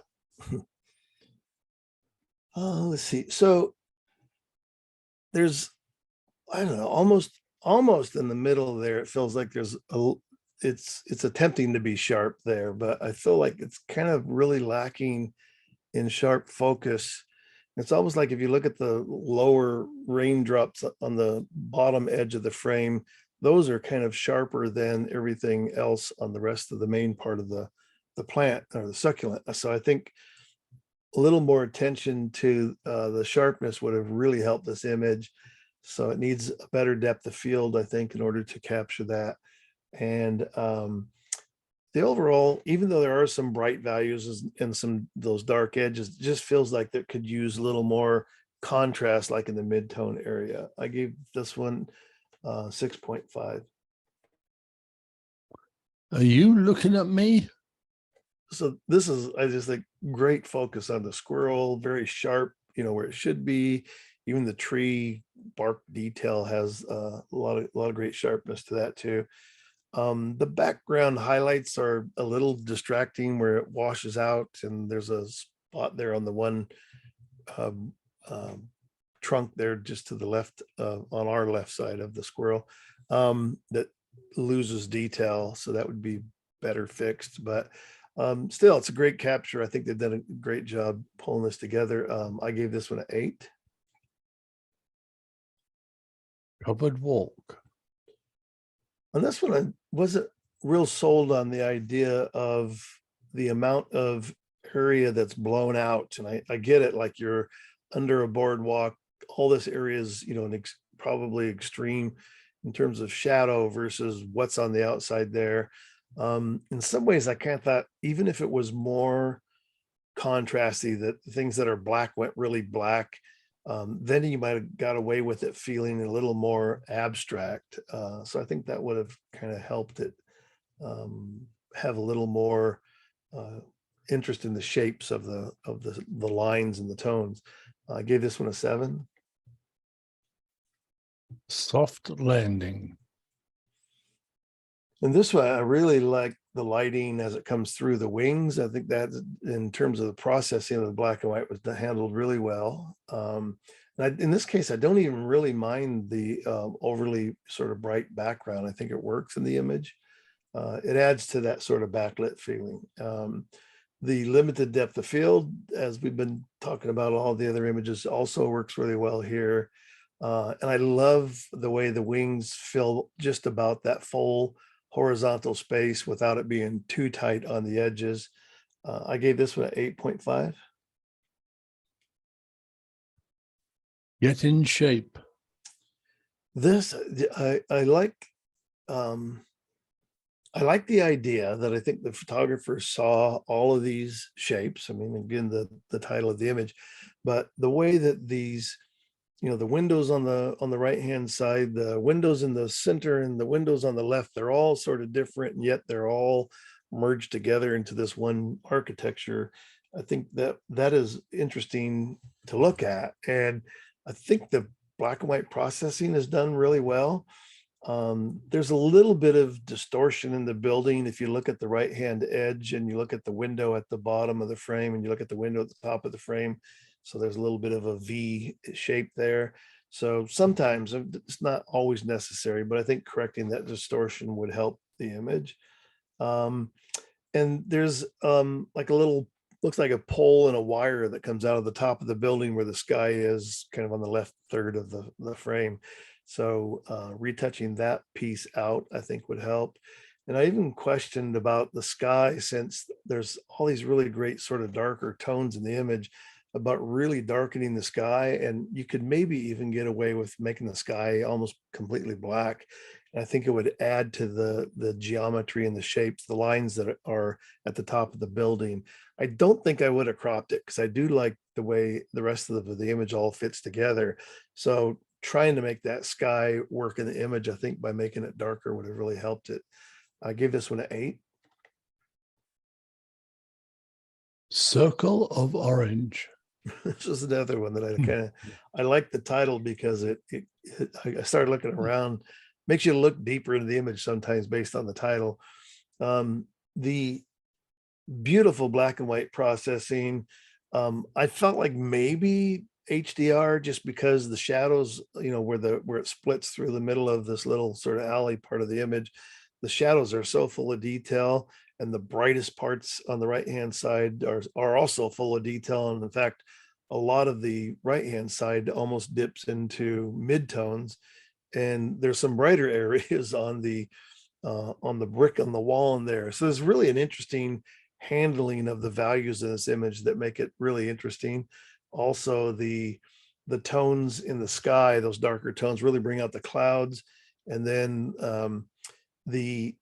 Let's see. So there's, I don't know, almost in the middle there, it feels like there's it's attempting to be sharp there, but I feel like it's kind of really lacking in sharp focus. It's almost like if you look at the lower raindrops on the bottom edge of the frame, those are kind of sharper than everything else on the rest of the main part of the plant or the succulent. So I think a little more attention to the sharpness would have really helped this image. So it needs a better depth of field, I think, in order to capture that. And the overall, even though there are some bright values and some those dark edges, it just feels like that could use a little more contrast, like in the mid-tone area. I gave this one 6.5. Are you looking at me? so this is, I just think, great focus on the squirrel, very sharp, where it should be. Even the tree bark detail has a lot of great sharpness to that too. The background highlights are a little distracting where it washes out, and there's a spot there on the one um, trunk there just to the left, on our left side of the squirrel, that loses detail. So that would be better fixed, but still, it's a great capture. I think they've done a great job pulling this together. I gave this one an 8. Covered walk. On this one, I wasn't real sold on the idea of the amount of area that's blown out. And I get it, like you're under a boardwalk, all this area is, probably extreme in terms of shadow versus what's on the outside there. In some ways, I kind of thought, even if it was more contrasty, that the things that are black went really black, then you might have got away with it feeling a little more abstract. So I think that would have kind of helped it have a little more interest in the shapes of the lines and the tones. I gave this one a 7. Soft landing. And this one, I really like the lighting as it comes through the wings. I think that in terms of the processing of the black and white was handled really well. In this case, I don't even really mind the overly sort of bright background. I think it works in the image. It adds to that sort of backlit feeling. The limited depth of field, as we've been talking about all the other images, also works really well here. And I love the way the wings fill just about that full horizontal space without it being too tight on the edges. I gave this one an 8.5. Get in shape. This, I like the idea that I think the photographer saw all of these shapes. I mean, again, the title of the image, but the way that these, the windows on the right-hand side, the windows in the center and the windows on the left, they're all sort of different, and yet they're all merged together into this one architecture. I think that is interesting to look at. And I think the black and white processing is done really well. There's a little bit of distortion in the building. If you look at the right-hand edge and you look at the window at the bottom of the frame and you look at the window at the top of the frame, so there's a little bit of a V shape there. So sometimes, it's not always necessary, but I think correcting that distortion would help the image. And there's like a little, looks like a pole and a wire that comes out of the top of the building where the sky is, kind of on the left third of the frame. So retouching that piece out, I think, would help. And I even questioned about the sky, since there's all these really great sort of darker tones in the image, about really darkening the sky. And you could maybe even get away with making the sky almost completely black. And I think it would add to the geometry and the shapes, the lines that are at the top of the building. I don't think I would have cropped it, because I do like the way the rest of the image all fits together. So trying to make that sky work in the image, I think by making it darker would have really helped it. I gave this one an 8. Circle of Orange. This is another one that I like the title, because I started looking around, makes you look deeper into the image sometimes based on the title. The beautiful black and white processing. I felt like maybe HDR, just because the shadows, where it splits through the middle of this little sort of alley part of the image, the shadows are so full of detail, and the brightest parts on the right-hand side are also full of detail. And in fact, a lot of the right-hand side almost dips into midtones, and there's some brighter areas on the brick on the wall in there. So there's really an interesting handling of the values in this image that make it really interesting. Also, the tones in the sky, those darker tones, really bring out the clouds. And then the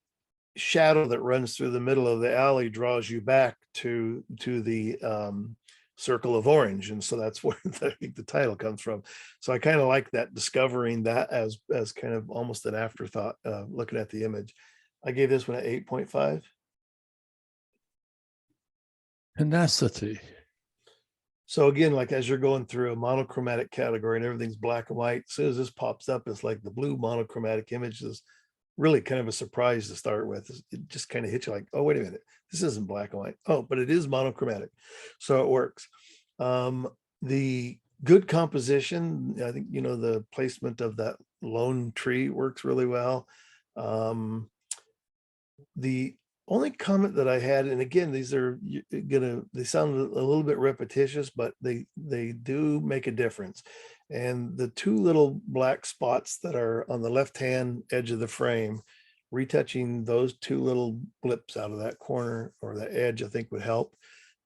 shadow that runs through the middle of the alley draws you back to the circle of orange. And so that's where I think the title comes from. So I kind of like that, discovering that as kind of almost an afterthought, looking at the image. I gave this one an 8.5. Tenacity. So again, like as you're going through a monochromatic category and everything's black and white, as soon as this pops up, it's like the blue monochromatic image is really kind of a surprise to start with. It just kind of hits you like, oh, wait a minute, this isn't black and white. Oh, but it is monochromatic. So it works. The good composition, I think, you know, the placement of that lone tree works really well. The only comment that I had, and again, these are they sound a little bit repetitious, but they do make a difference. And the two little black spots that are on the left-hand edge of the frame, retouching those two little blips out of that corner or the edge, I think would help.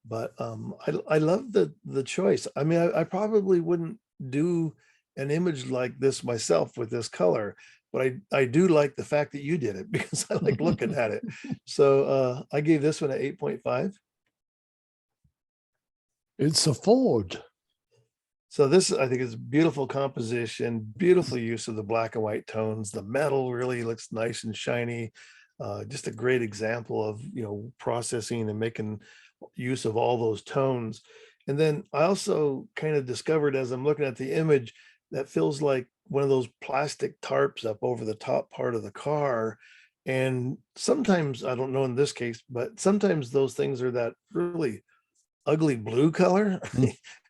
But I love the choice. I mean, I probably wouldn't do an image like this myself with this color, but I do like the fact that you did it because I like looking at it. So I gave this one an 8.5. It's a Ford. So this, I think, is beautiful composition, beautiful use of the black and white tones. The metal really looks nice and shiny. Just a great example of, you know, processing and making use of all those tones. And then I also kind of discovered as I'm looking at the image that feels like one of those plastic tarps up over the top part of the car. And sometimes, I don't know in this case, but sometimes those things are that really ugly blue color.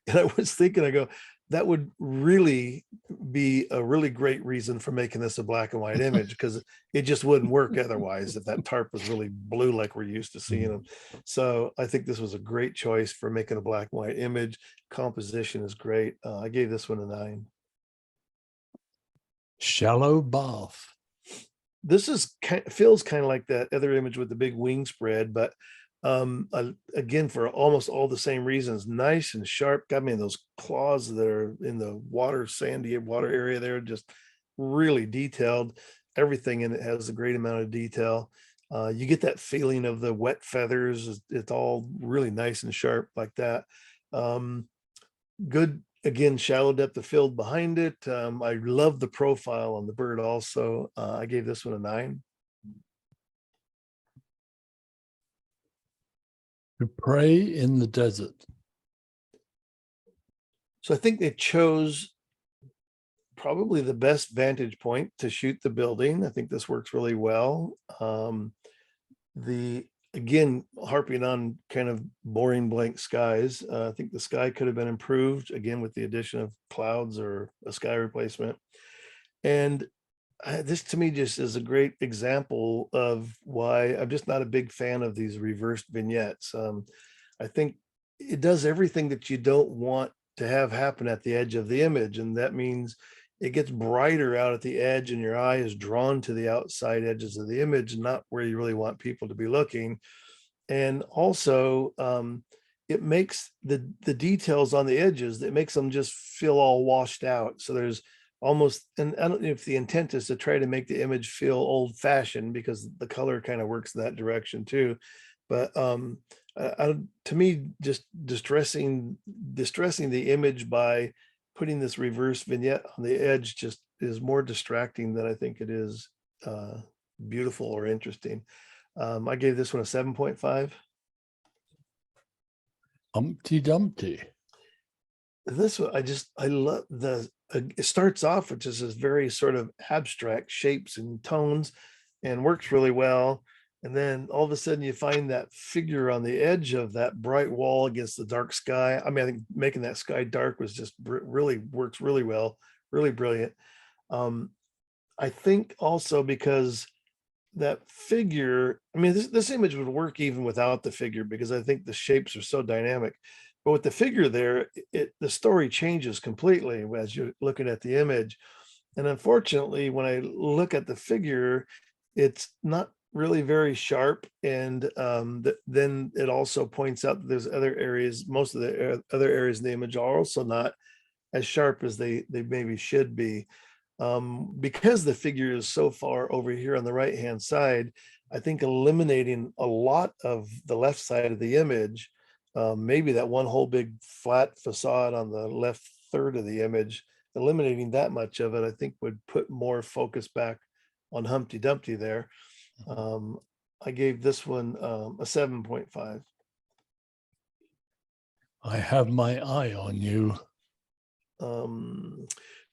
And I was thinking, I go, that would really be a really great reason for making this a black and white image, because it just wouldn't work otherwise if that tarp was really blue like we're used to seeing them. So I think this was a great choice for making a black and white image. Composition is great. I gave this one a 9. Shallow bath. This is feels kind of like that other image with the big wing spread, but again, for almost all the same reasons, nice and sharp. Got me in those claws that are in the water, sandy water area there, just really detailed. Everything in it has a great amount of detail. You get that feeling of the wet feathers. It's all really nice and sharp like that. Good, again, shallow depth of field behind it. I love the profile on the bird also. I gave this one a 9. To pray in the desert. So I think they chose probably the best vantage point to shoot the building. I think this works really well. Again, harping on kind of boring blank skies, I think the sky could have been improved, again, with the addition of clouds or a sky replacement. And this to me just is a great example of why I'm just not a big fan of these reversed vignettes. I think it does everything that you don't want to have happen at the edge of the image. And that means it gets brighter out at the edge and your eye is drawn to the outside edges of the image, not where you really want people to be looking. And also it makes the details on the edges, it makes them just feel all washed out. So there's almost, and I don't know if the intent is to try to make the image feel old fashioned, because the color kind of works in that direction too. But to me, just distressing the image by putting this reverse vignette on the edge just is more distracting than I think it is beautiful or interesting. I gave this one a 7.5. Humpty Dumpty. This one, I love it starts off with just this very sort of abstract shapes and tones and works really well. And then all of a sudden you find that figure on the edge of that bright wall against the dark sky. I mean, I think making that sky dark was just really works really well, really brilliant. I think also because that figure, I mean, this image would work even without the figure, because I think the shapes are so dynamic. But with the figure there, the story changes completely as you're looking at the image. And unfortunately, when I look at the figure, it's not really very sharp. And then it also points out that there's other areas, most of the other areas in the image are also not as sharp as they maybe should be. Because the figure is so far over here on the right hand side, I think eliminating a lot of the left side of the image, maybe that one whole big flat facade on the left third of the image, eliminating that much of it, I think would put more focus back on Humpty Dumpty there. I gave this one a 7.5. I have my eye on you.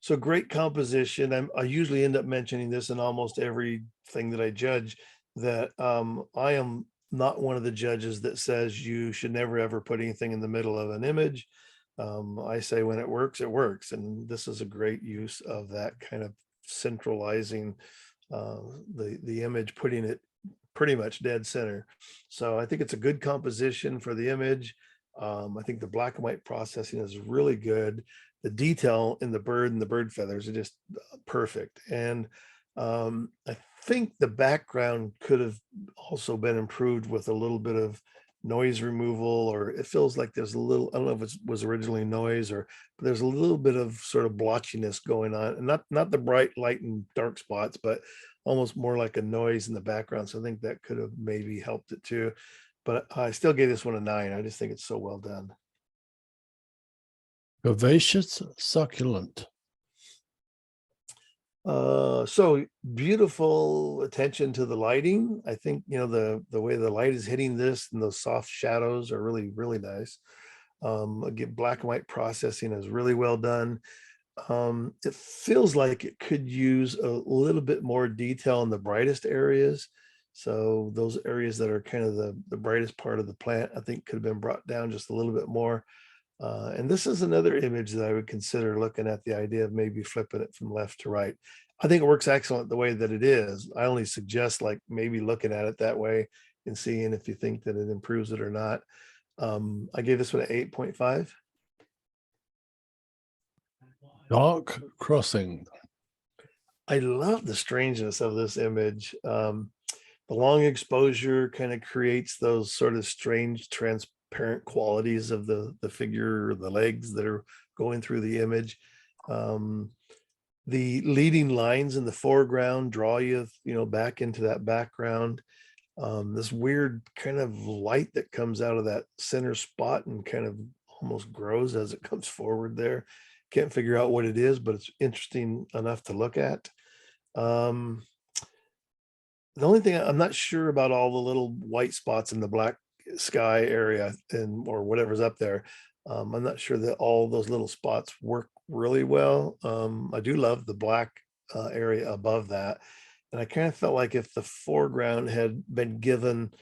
So great composition. I usually end up mentioning this in almost everything that I judge, that I am not one of the judges that says you should never ever put anything in the middle of an image. I say when it works, it works. And this is a great use of that kind of centralizing the image, putting it pretty much dead center. So I think it's a good composition for the image. I think the black and white processing is really good. The detail in the bird and the bird feathers are just perfect. And I think the background could have also been improved with a little bit of noise removal, or it feels like there's a little, I don't know if it was originally noise, or but there's a little bit of sort of blotchiness going on, and not the bright light and dark spots, but almost more like a noise in the background. So I think that could have maybe helped it too. But I still gave this one a 9. I just think it's so well done. Vivacious succulent. So beautiful attention to the lighting. I think, you know, the way the light is hitting this and those soft shadows are really, really nice. Again, black and white processing is really well done. It feels like it could use a little bit more detail in the brightest areas. So those areas that are kind of the brightest part of the plant, I think could have been brought down just a little bit more. And this is another image that I would consider looking at the idea of maybe flipping it from left to right. I think it works excellent the way that it is. I only suggest like maybe looking at it that way and seeing if you think that it improves it or not. I gave this one an 8.5. Dark crossing. I love the strangeness of this image. The long exposure kind of creates those sort of strange transparent qualities of the figure or the legs that are going through the image. The leading lines in the foreground draw you, back into that background. This weird kind of light that comes out of that center spot and kind of almost grows as it comes forward there. Can't figure out what it is, but it's interesting enough to look at. The only thing I'm not sure about all the little white spots in the black sky area or whatever's up there. I'm not sure that all those little spots work really well. I do love the black area above that. And I kind of felt like if the foreground had been given,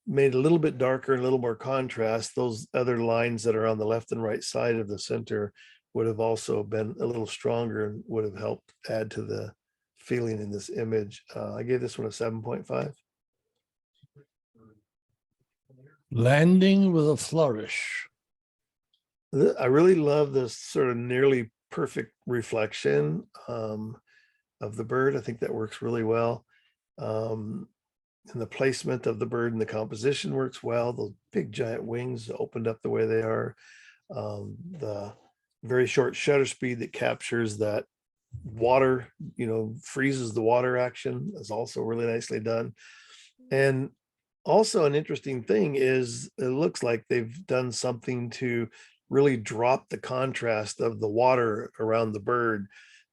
made a little bit darker and a little more contrast, those other lines that are on the left and right side of the center would have also been a little stronger and would have helped add to the feeling in this image. I gave this one a 7.5. Landing with a flourish. I really love this sort of nearly perfect reflection of the bird. I think that works really well. And the placement of the bird and the composition works well. Those big giant wings opened up the way they are. The very short shutter speed that captures that water, freezes the water action is also really nicely done. And also an interesting thing is it looks like they've done something to really drop the contrast of the water around the bird,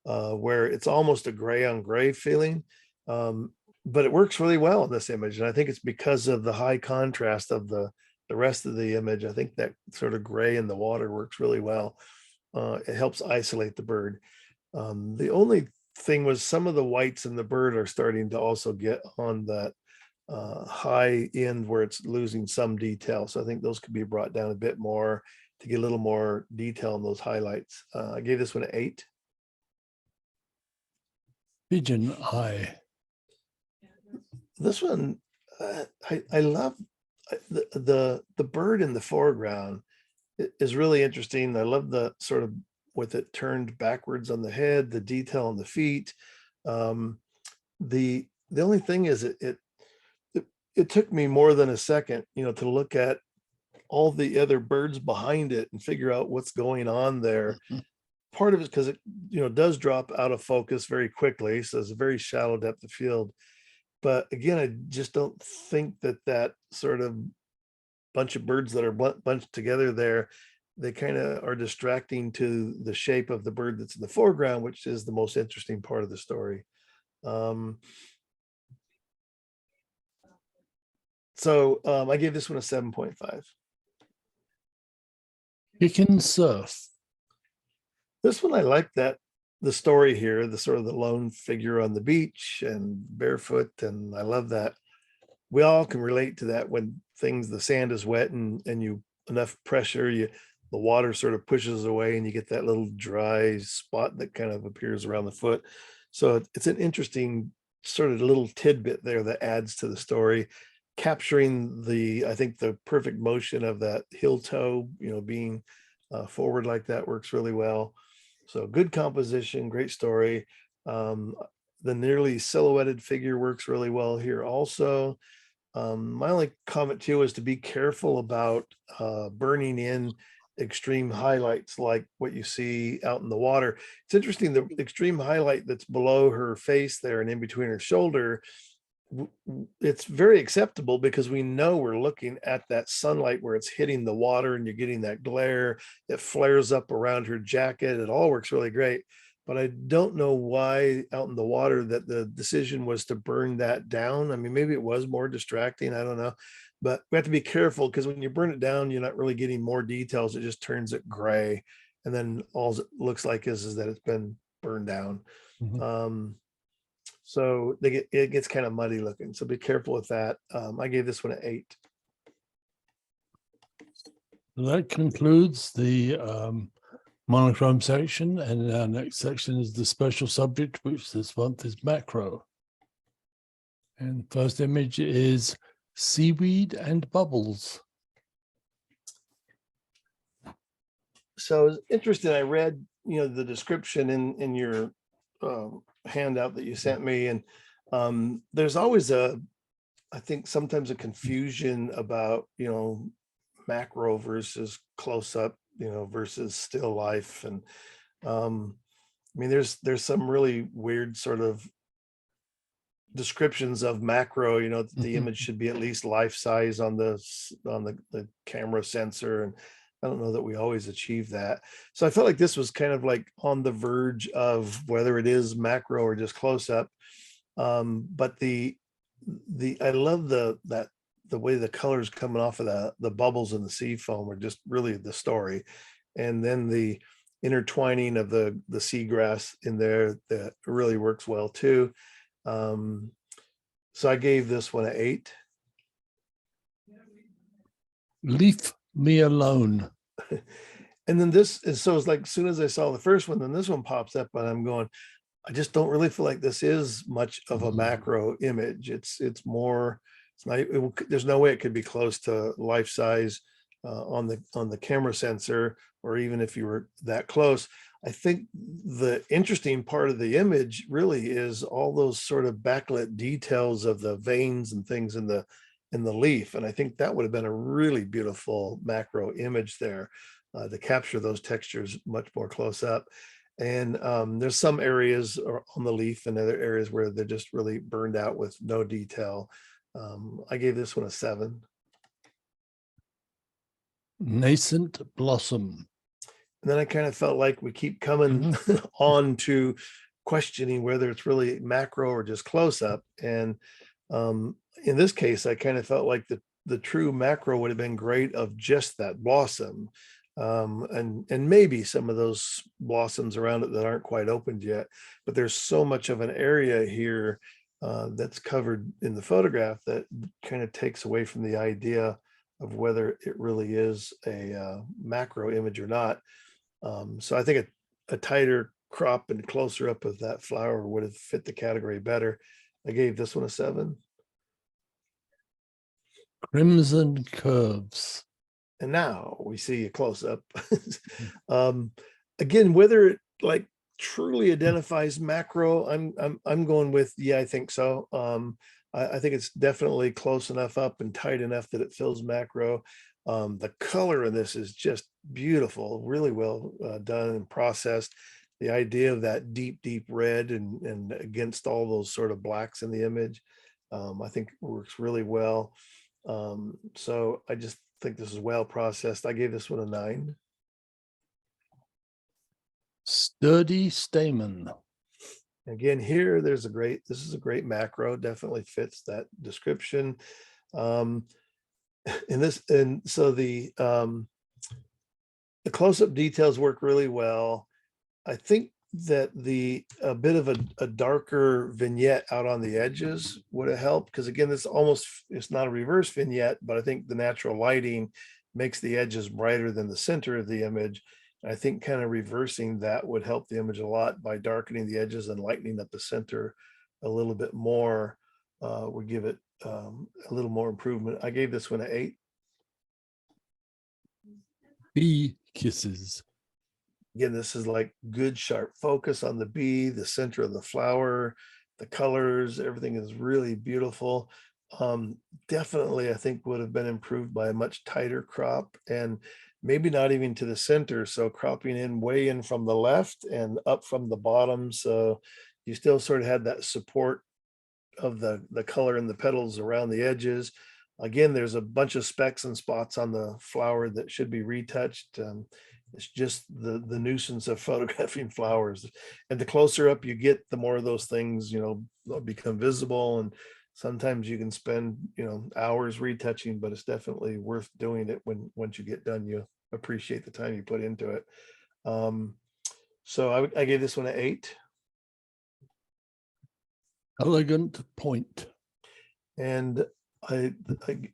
where it's almost a gray on gray feeling. But it works really well in this image. And I think it's because of the high contrast of the rest of the image. I think that sort of gray in the water works really well. It helps isolate the bird. The only thing was some of the whites in the bird are starting to also get on that high end where it's losing some detail. So I think those could be brought down a bit more to get a little more detail in those highlights. I gave this one an 8. Pigeon eye. This one, I love the bird in the foreground is really interesting. I love the sort of with it turned backwards on the head, the detail on the feet. The only thing is it took me more than a second, to look at all the other birds behind it and figure out what's going on there. Part of it because it, does drop out of focus very quickly. So it's a very shallow depth of field. But again, I just don't think that sort of bunch of birds that are bunched together there, they kind of are distracting to the shape of the bird that's in the foreground, which is the most interesting part of the story. So I gave this one a 7.5. Chicken surf. This one, I like that, the story here, the sort of the lone figure on the beach and barefoot. And I love that. We all can relate to that when the sand is wet and you enough pressure, the water sort of pushes away and you get that little dry spot that kind of appears around the foot. So it's an interesting sort of little tidbit there that adds to the story, capturing I think the perfect motion of that heel toe, being forward like that works really well. So good composition, great story. The nearly silhouetted figure works really well here also. My only comment too is to be careful about burning in extreme highlights like what you see out in the water. It's interesting, the extreme highlight that's below her face there and in between her shoulder, it's very acceptable because we know we're looking at that sunlight where it's hitting the water and you're getting that glare. It flares up around her jacket. It all works really great. But I don't know why out in the water that the decision was to burn that down. I mean, maybe it was more distracting. I don't know. But we have to be careful because when you burn it down, you're not really getting more details. It just turns it gray. And then all it looks like is that it's been burned down. So it gets kind of muddy looking. So be careful with that. I gave this one an 8. That concludes the monochrome section, and our next section is the special subject, which this month is macro. And first image is seaweed and bubbles. So it's interesting. I read, the description in your handout that you sent me, and there's always I think sometimes a confusion about, macro versus close up, versus still life. And I mean, there's some really weird sort of descriptions of macro, the image should be at least life size on the camera sensor. And I don't know that we always achieve that. So I felt like this was kind of like on the verge of whether it is macro or just close up. But I love the way the colors coming off of the bubbles in the sea foam are just really the story. And then the intertwining of the seagrass in there that really works well too. So I gave this one an 8. Leave me alone. And then this is, so it's like, as soon as I saw the first one, then this one pops up and I'm going, I just don't really feel like this is much of a macro image. It's more, it's not, there's no way it could be close to life size on the camera sensor, or even if you were that close. I think the interesting part of the image really is all those sort of backlit details of the veins and things in the leaf. And I think that would have been a really beautiful macro image there to capture those textures much more close up. And there's some areas on the leaf and other areas where they're just really burned out with no detail. I gave this one a 7. Nascent blossom. And then I kind of felt like we keep coming on to questioning whether it's really macro or just close up. And in this case, I kind of felt like the true macro would have been great of just that blossom. And maybe some of those blossoms around it that aren't quite opened yet, but there's so much of an area here that's covered in the photograph that kind of takes away from the idea of whether it really is a macro image or not. So I think a tighter crop and closer up of that flower would have fit the category better. I gave this one a 7. Crimson curves. And now we see a close up. Again, whether it like truly identifies macro, I'm going with, yeah, I think so. I think it's definitely close enough up and tight enough that it feels macro. The color in this is just beautiful, really well done and processed. The idea of that deep red and against all those sort of blacks in the image, I think works really well. So I just think this is well processed. I gave this one a 9. Sturdy stamen. Again, here this is a great macro, definitely fits that description. So the the close-up details work really well. I think that a bit of a darker vignette out on the edges would have helped, because again, it's not a reverse vignette, but I think the natural lighting makes the edges brighter than the center of the image. I think kind of reversing that would help the image a lot by darkening the edges and lightening up the center a little bit more. Would give it a little more improvement. I gave this one an 8. Bee kisses. Again, this is like good sharp focus on the bee, the center of the flower, the colors, everything is really beautiful. Definitely, I think would have been improved by a much tighter crop, and maybe not even to the center. So cropping in way in from the left and up from the bottom. So you still sort of had that support of the color and the petals around the edges. Again, there's a bunch of specks and spots on the flower that should be retouched. It's just the nuisance of photographing flowers. And the closer up you get, the more of those things, become visible. And sometimes you can spend, hours retouching, but it's definitely worth doing it once you get done, you appreciate the time you put into it. So I gave this one an 8. Elegant point. And I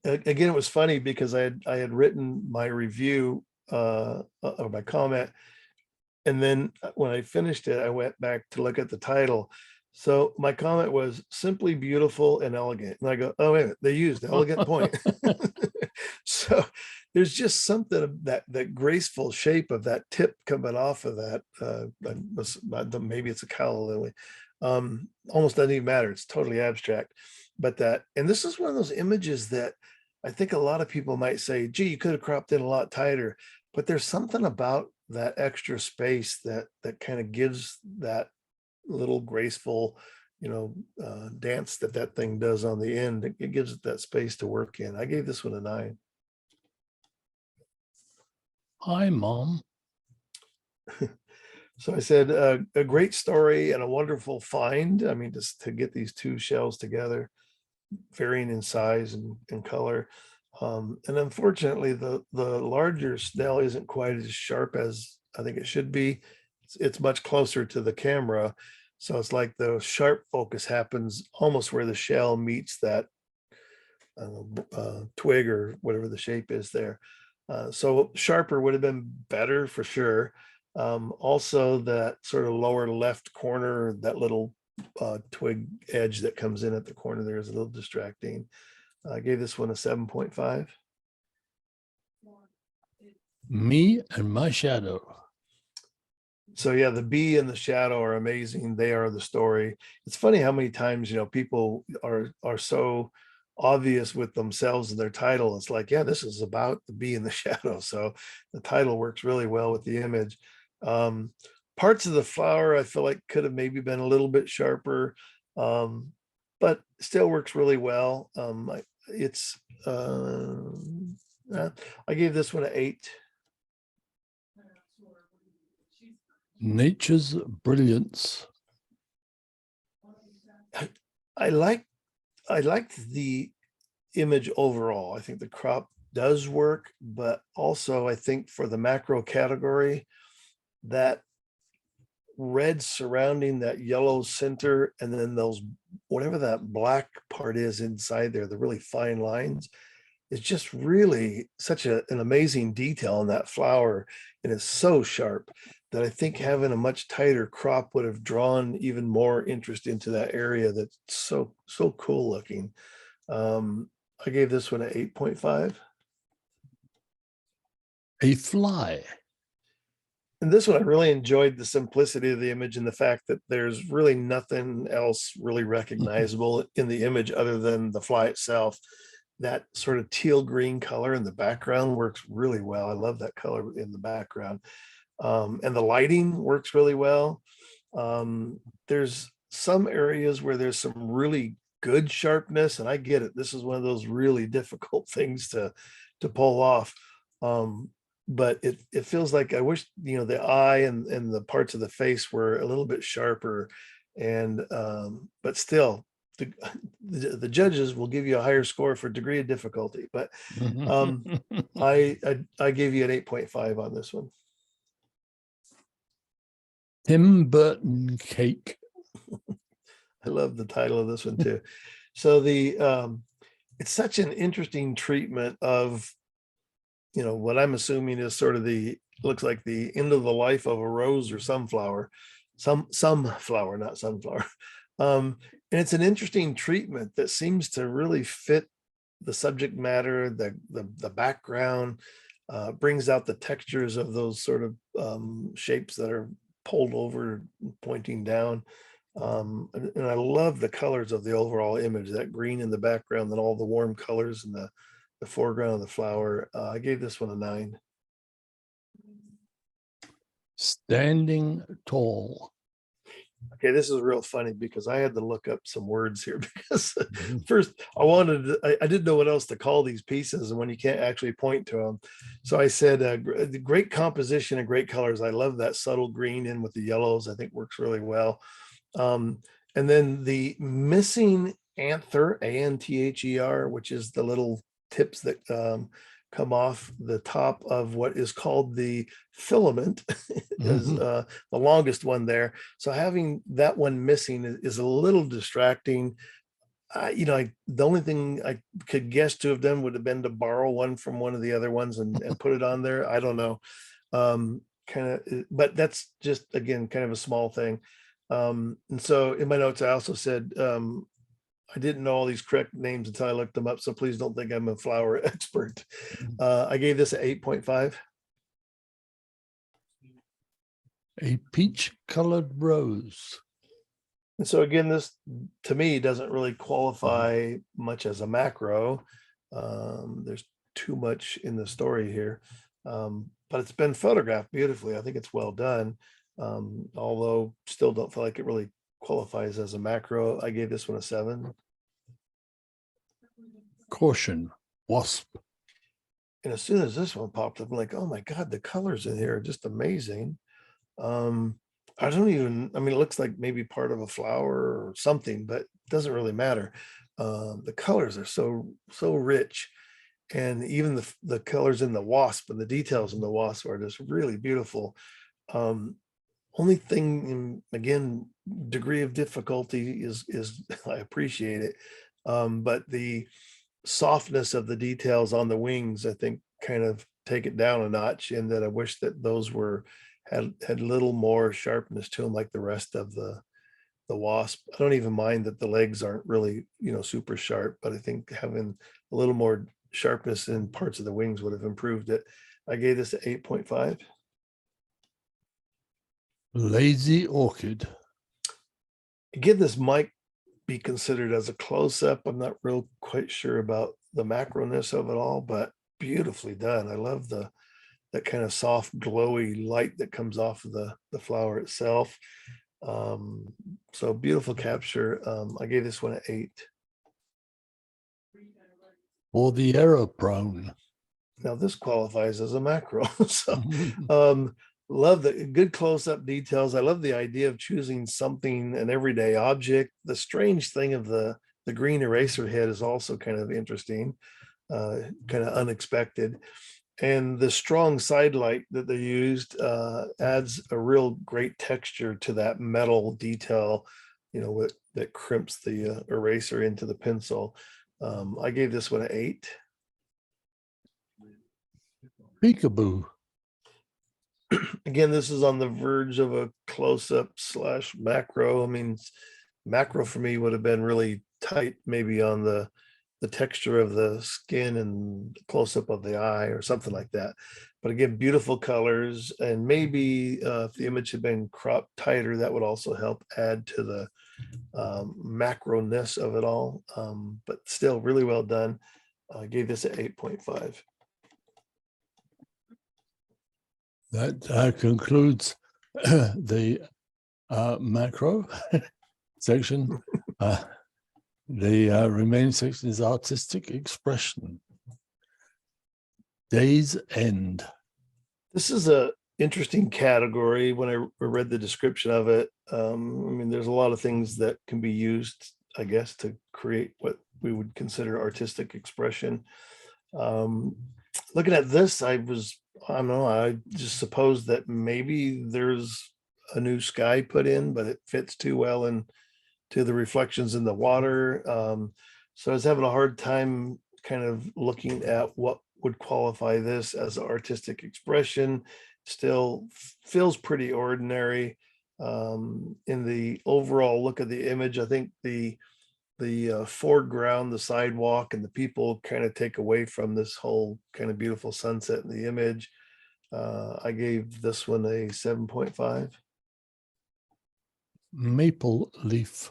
again, it was funny because I had written my review or my comment, and then when I finished it, I went back to look at the title. So my comment was simply beautiful and elegant, and I go, oh wait a minute, they used elegant point. So there's just something of that graceful shape of that tip coming off of that. Maybe it's a calla lily. Almost doesn't even matter. It's totally abstract. But and this is one of those images that I think a lot of people might say, gee, you could have cropped in a lot tighter, but there's something about that extra space that kind of gives that little graceful, dance that thing does on the end. It gives it that space to work in. I gave this one a 9. Hi, Mom. So I said, a great story and a wonderful find. I mean, just to get these two shells together, varying in size and color. And unfortunately, the larger Snell isn't quite as sharp as I think it should be. It's much closer to the camera. So it's like the sharp focus happens almost where the shell meets that twig or whatever the shape is there. So sharper would have been better for sure. Also that sort of lower left corner, that little twig edge that comes in at the corner there is a little distracting. I gave this one a 7.5. Me and my shadow. So yeah, the bee and the shadow are amazing. They are the story. It's funny how many times, people are so obvious with themselves and their title. It's like, yeah, this is about the bee and the shadow. So the title works really well with the image. Parts of the flower I feel like could have maybe been a little bit sharper, but still works really well. I gave this one an 8. Nature's brilliance. I liked the image overall. I think the crop does work, but also I think for the macro category, that red surrounding that yellow center, and then those, whatever that black part is inside there, the really fine lines, is just really such an amazing detail in that flower. And it's so sharp that I think having a much tighter crop would have drawn even more interest into that area that's so cool looking. I gave this one an 8.5. A fly. And this one, I really enjoyed the simplicity of the image and the fact that there's really nothing else really recognizable in the image other than the fly itself. That sort of teal green color in the background works really well. I love that color in the background. And the lighting works really well. There's some areas where there's some really good sharpness, and I get it. This is one of those really difficult things to pull off. But it feels like I wish, the eye and the parts of the face were a little bit sharper. And but still, the judges will give you a higher score for degree of difficulty. But I gave you an 8.5 on this one. Tim Burton cake. I love the title of this one too. So it's such an interesting treatment of, what I'm assuming is sort of looks like the end of the life of a rose or sunflower, sunflower, not sunflower. And it's an interesting treatment that seems to really fit the subject matter, the background, brings out the textures of those sort of shapes that are pulled over, pointing down. And I love the colors of the overall image, that green in the background, and all the warm colors in the foreground of the flower. I gave this one a 9. Standing tall. Okay, this is real funny because I had to look up some words here because Mhm. first I didn't know what else to call these pieces, and when you can't actually point to them. So I said, the great composition and great colors. I love that subtle green in with the yellows. I think works really well. And then the missing anther, ANTHER, which is the little tips that come off the top of what is called the filament, is the longest one there. So having that one missing is a little distracting. The only thing I could guess to have done would have been to borrow one from one of the other ones and put it on there. I don't know. But that's just, again, kind of a small thing. And so in my notes, I also said, I didn't know all these correct names until I looked them up. So please don't think I'm a flower expert. I gave this an 8.5. A peach colored rose. And so again, this to me doesn't really qualify much as a macro. There's too much in the story here. But it's been photographed beautifully. I think it's well done. Although still don't feel like it really qualifies as a macro. I gave this one a 7. Caution, wasp. And as soon as this one popped up, I'm like, oh my God, the colors in here are just amazing. I mean, it looks like maybe part of a flower or something, but it doesn't really matter. The colors are so rich. And even the colors in the wasp and the details in the wasp are just really beautiful. Only thing, again, degree of difficulty is I appreciate it. But the softness of the details on the wings, I think, kind of take it down a notch, and that I wish that those had a little more sharpness to them, like the rest of the wasp. I don't even mind that the legs aren't really, super sharp, but I think having a little more sharpness in parts of the wings would have improved it. I gave this an 8.5. Lazy orchid. Again, this might be considered as a close-up. I'm not real quite sure about the macroness of it all, but beautifully done. I love that kind of soft, glowy light that comes off of the flower itself. So beautiful capture. I gave this one an 8. For the error prone. Now this qualifies as a macro. So love the good close-up details. I love the idea of choosing something, an everyday object. The strange thing of the green eraser head is also kind of interesting, kind of unexpected. And the strong side light that they used adds a real great texture to that metal detail, that crimps the eraser into the pencil. I gave this one an 8. Peekaboo. Again, this is on the verge of a close-up / macro. I mean, macro for me would have been really tight, maybe on the texture of the skin and close-up of the eye or something like that. But again, beautiful colors, and maybe if the image had been cropped tighter, that would also help add to the macro-ness of it all. But still really well done. I gave this an 8.5. That concludes the macro section. The remaining section is artistic expression. Day's End. This is a interesting category. When I read the description of it, there's a lot of things that can be used, I guess, to create what we would consider artistic expression. Looking at this, I just suppose that maybe there's a new sky put in, but it fits too well in to the reflections in the water. So I was having a hard time kind of looking at what would qualify this as artistic expression. Still feels pretty ordinary. In the overall look of the image, I think the foreground, the sidewalk, and the people kind of take away from this whole kind of beautiful sunset in the image. I gave this one a 7.5. Maple leaf.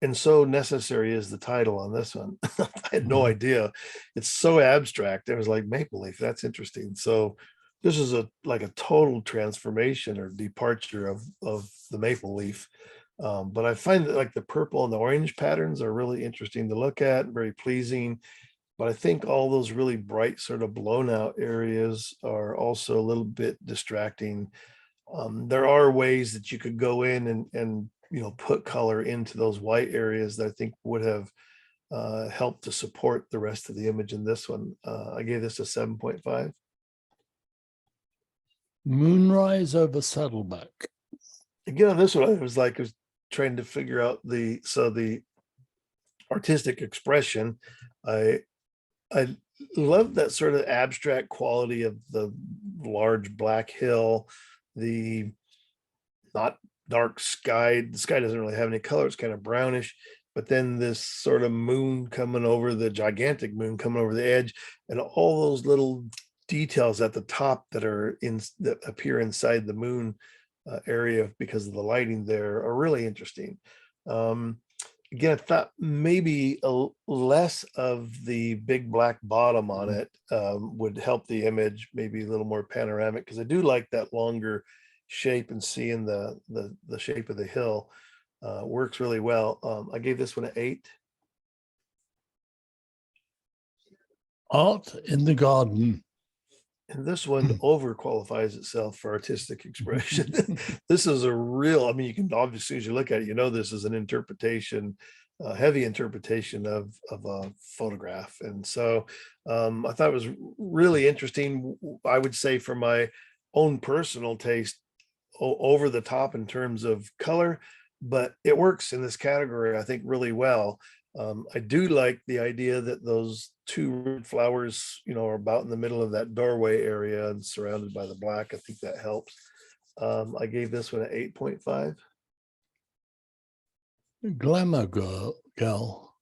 And so necessary is the title on this one. I had no idea. It's so abstract. It was like maple leaf. That's interesting. So this is like a total transformation or departure of the maple leaf. But I find that like the purple and the orange patterns are really interesting to look at, very pleasing. But I think all those really bright sort of blown out areas are also a little bit distracting. There are ways that you could go in and put color into those white areas that I think would have helped to support the rest of the image in this one. I gave this a 7.5. Moonrise over Saddleback. Again, on this one, I was trying to figure out the artistic expression. I love that sort of abstract quality of the large black hill, the not dark sky. The sky doesn't really have any color. It's kind of brownish, but then this sort of moon coming over, the gigantic moon coming over the edge, and all those little details at the top that appear inside the moon area because of the lighting there are really interesting. Again, I thought maybe less of the big black bottom on it would help the image, maybe a little more panoramic, because I do like that longer shape and seeing the shape of the hill works really well. I gave this one an 8. Art in the garden. And this one over qualifies itself for artistic expression. This is a real, I mean, you can obviously, as you look at it, this is an interpretation, heavy interpretation of a photograph. And so I thought it was really interesting. I would say for my own personal taste, over the top in terms of color, but it works in this category, I think, really well. I do like the idea that those 2 red flowers, are about in the middle of that doorway area and surrounded by the black. I think that helps. I gave this one an 8.5. Glamour Girl.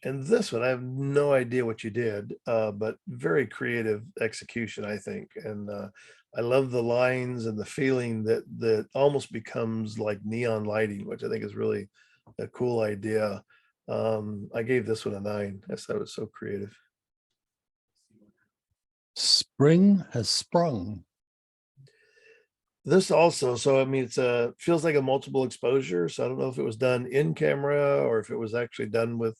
And this one, I have no idea what you did, but very creative execution, I think. And I love the lines and the feeling that almost becomes like neon lighting, which I think is really a cool idea. I gave this one a 9. I thought it was so creative. Spring has sprung. This also, so I mean, it's feels like a multiple exposure. So I don't know if it was done in camera or if it was actually done with,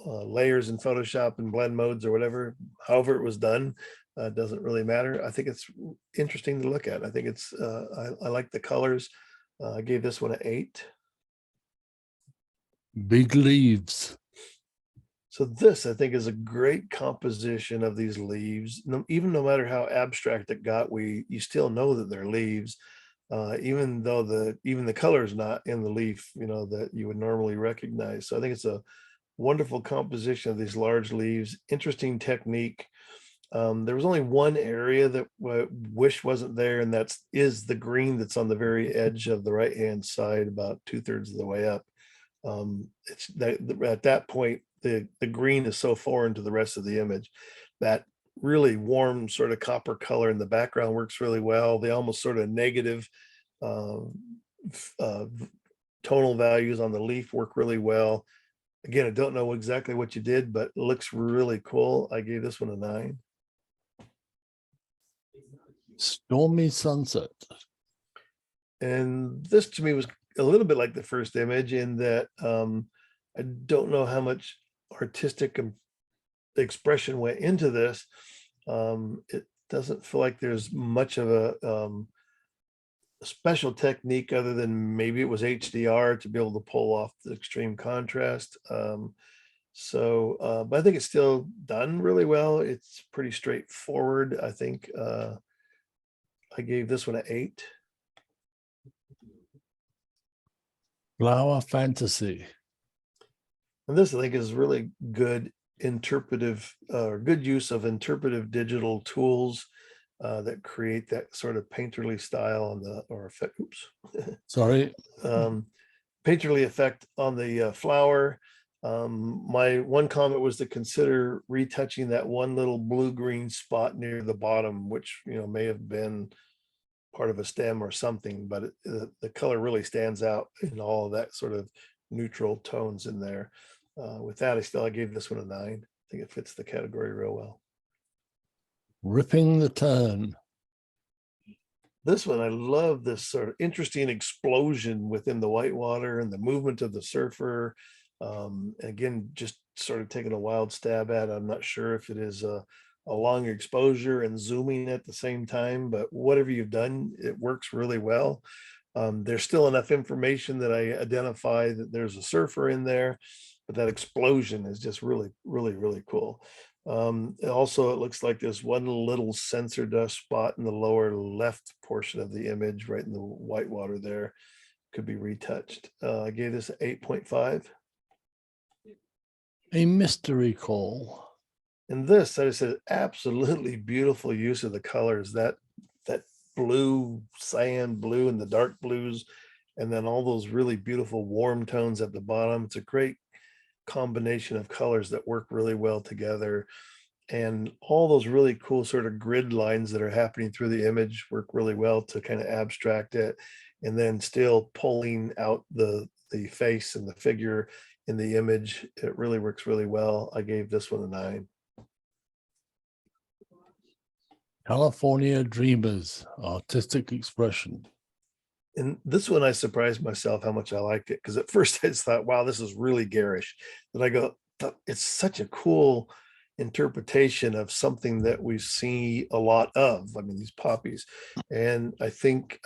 layers in Photoshop and blend modes or whatever. However it was done, doesn't really matter. I think it's interesting to look at. I think it's I like the colors. I gave this one an 8. Big leaves. So this, I think, is a great composition of these leaves. Even no matter how abstract it got, you still know that they're leaves, even though the color is not in the leaf, that you would normally recognize. So I think it's a wonderful composition of these large leaves. Interesting technique. There was only one area that I wish wasn't there, and is the green that's on the very edge of the right-hand side, about 2/3 of the way up. It's that at that point, the green is so foreign to the rest of the image. That really warm sort of copper color in the background works really well. The almost sort of negative tonal values on the leaf work really well. Again, I don't know exactly what you did, but it looks really cool. I gave this one a 9. Stormy sunset. And this to me was a little bit like the first image in that I don't know how much artistic expression went into this. It doesn't feel like there's much of a special technique other than maybe it was HDR to be able to pull off the extreme contrast. But I think it's still done really well. It's pretty straightforward. I think I gave this one an 8. Flower Fantasy. And this, I think, is really good interpretive, good use of interpretive digital tools that create that sort of painterly style on the, or effect, oops, Sorry. painterly effect on the flower. My one comment was to consider retouching that one little blue-green spot near the bottom, which, you know, may have been part of a stem or something, but the color really stands out in all of that sort of neutral tones in there. With that, I gave this one a 9. I think it fits the category real well. Ripping the Turn. This one, I love this sort of interesting explosion within the whitewater and the movement of the surfer. Again, just sort of taking a wild stab at it. I'm not sure if it is a long exposure and zooming at the same time, but whatever you've done, it works really well. There's still enough information that I identify that there's a surfer in there, but that explosion is just really, really, really cool. Also, it looks like there's one little sensor dust spot in the lower left portion of the image, right in the whitewater there. Could be retouched. I gave this an 8.5. A Mystery Call. And this, I said, absolutely beautiful use of the colors. That blue, cyan blue, and the dark blues, and then all those really beautiful warm tones at the bottom. It's a great combination of colors that work really well together, and all those really cool sort of grid lines that are happening through the image work really well to kind of abstract it, and then still pulling out the face and the figure in the image. It really works really well. I gave this one a 9. California Dreamers, Artistic Expression. And this one, I surprised myself how much I liked it, because at first I just thought, wow, this is really garish. Then I go, it's such a cool interpretation of something that we see a lot of. I mean, these poppies. And I think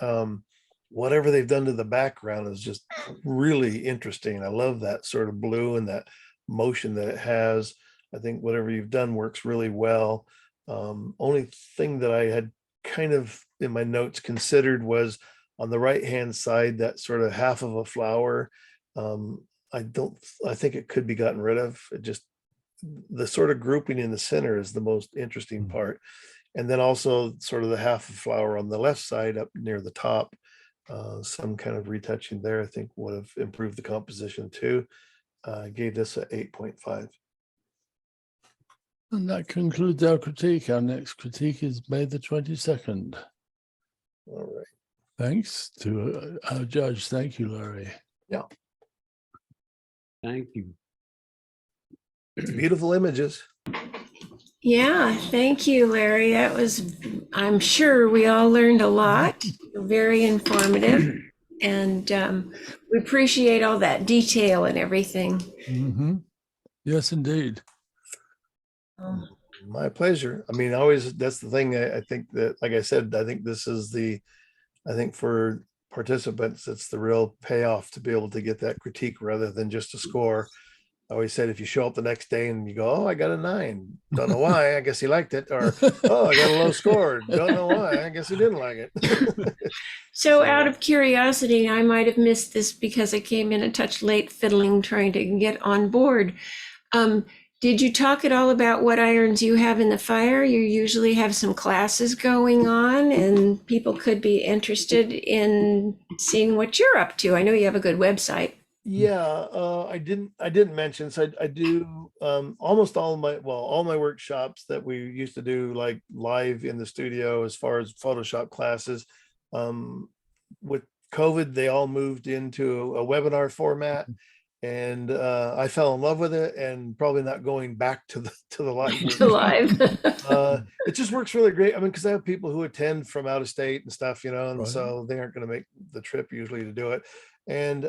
whatever they've done to the background is just really interesting. I love that sort of blue and that motion that it has. I think whatever you've done works really well. Only thing that I had kind of in my notes considered was on the right hand side, that sort of half of a flower. I think it could be gotten rid of. It just, the sort of grouping in the center is the most interesting part. And then also sort of the half of flower on the left side up near the top, some kind of retouching there, I think would have improved the composition too. I gave this a 8.5. And that concludes our critique. Our next critique is May the 22nd. All right. Thanks to our judge. Thank you, Larry. Thank you. It's beautiful images. Yeah, thank you, Larry. That was, I'm sure we all learned a lot, very informative. And we appreciate all that detail and everything. Mm-hmm. Yes, indeed. My pleasure. I mean, always, that's the thing. I think that, like I said, I think this is I think for participants, it's the real payoff to be able to get that critique rather than just a score. I always said, if you show up the next day and you go, oh, I got a 9. Don't know why. I guess he liked it. Or, oh, I got a low score. Don't know why. I guess he didn't like it. So out of curiosity, I might have missed this because I came in a touch late fiddling, trying to get on board. Did you talk at all about what irons you have in the fire? You usually have some classes going on and people could be interested in seeing what you're up to. I know you have a good website. Yeah, I didn't mention, so I do almost all my workshops that we used to do, like live in the studio as far as Photoshop classes. With COVID, they all moved into a webinar format, and I fell in love with it, and probably not going back to the live. To live. It just works really great. I mean, because I have people who attend from out of state and stuff, and Right. so they aren't going to make the trip usually to do it. And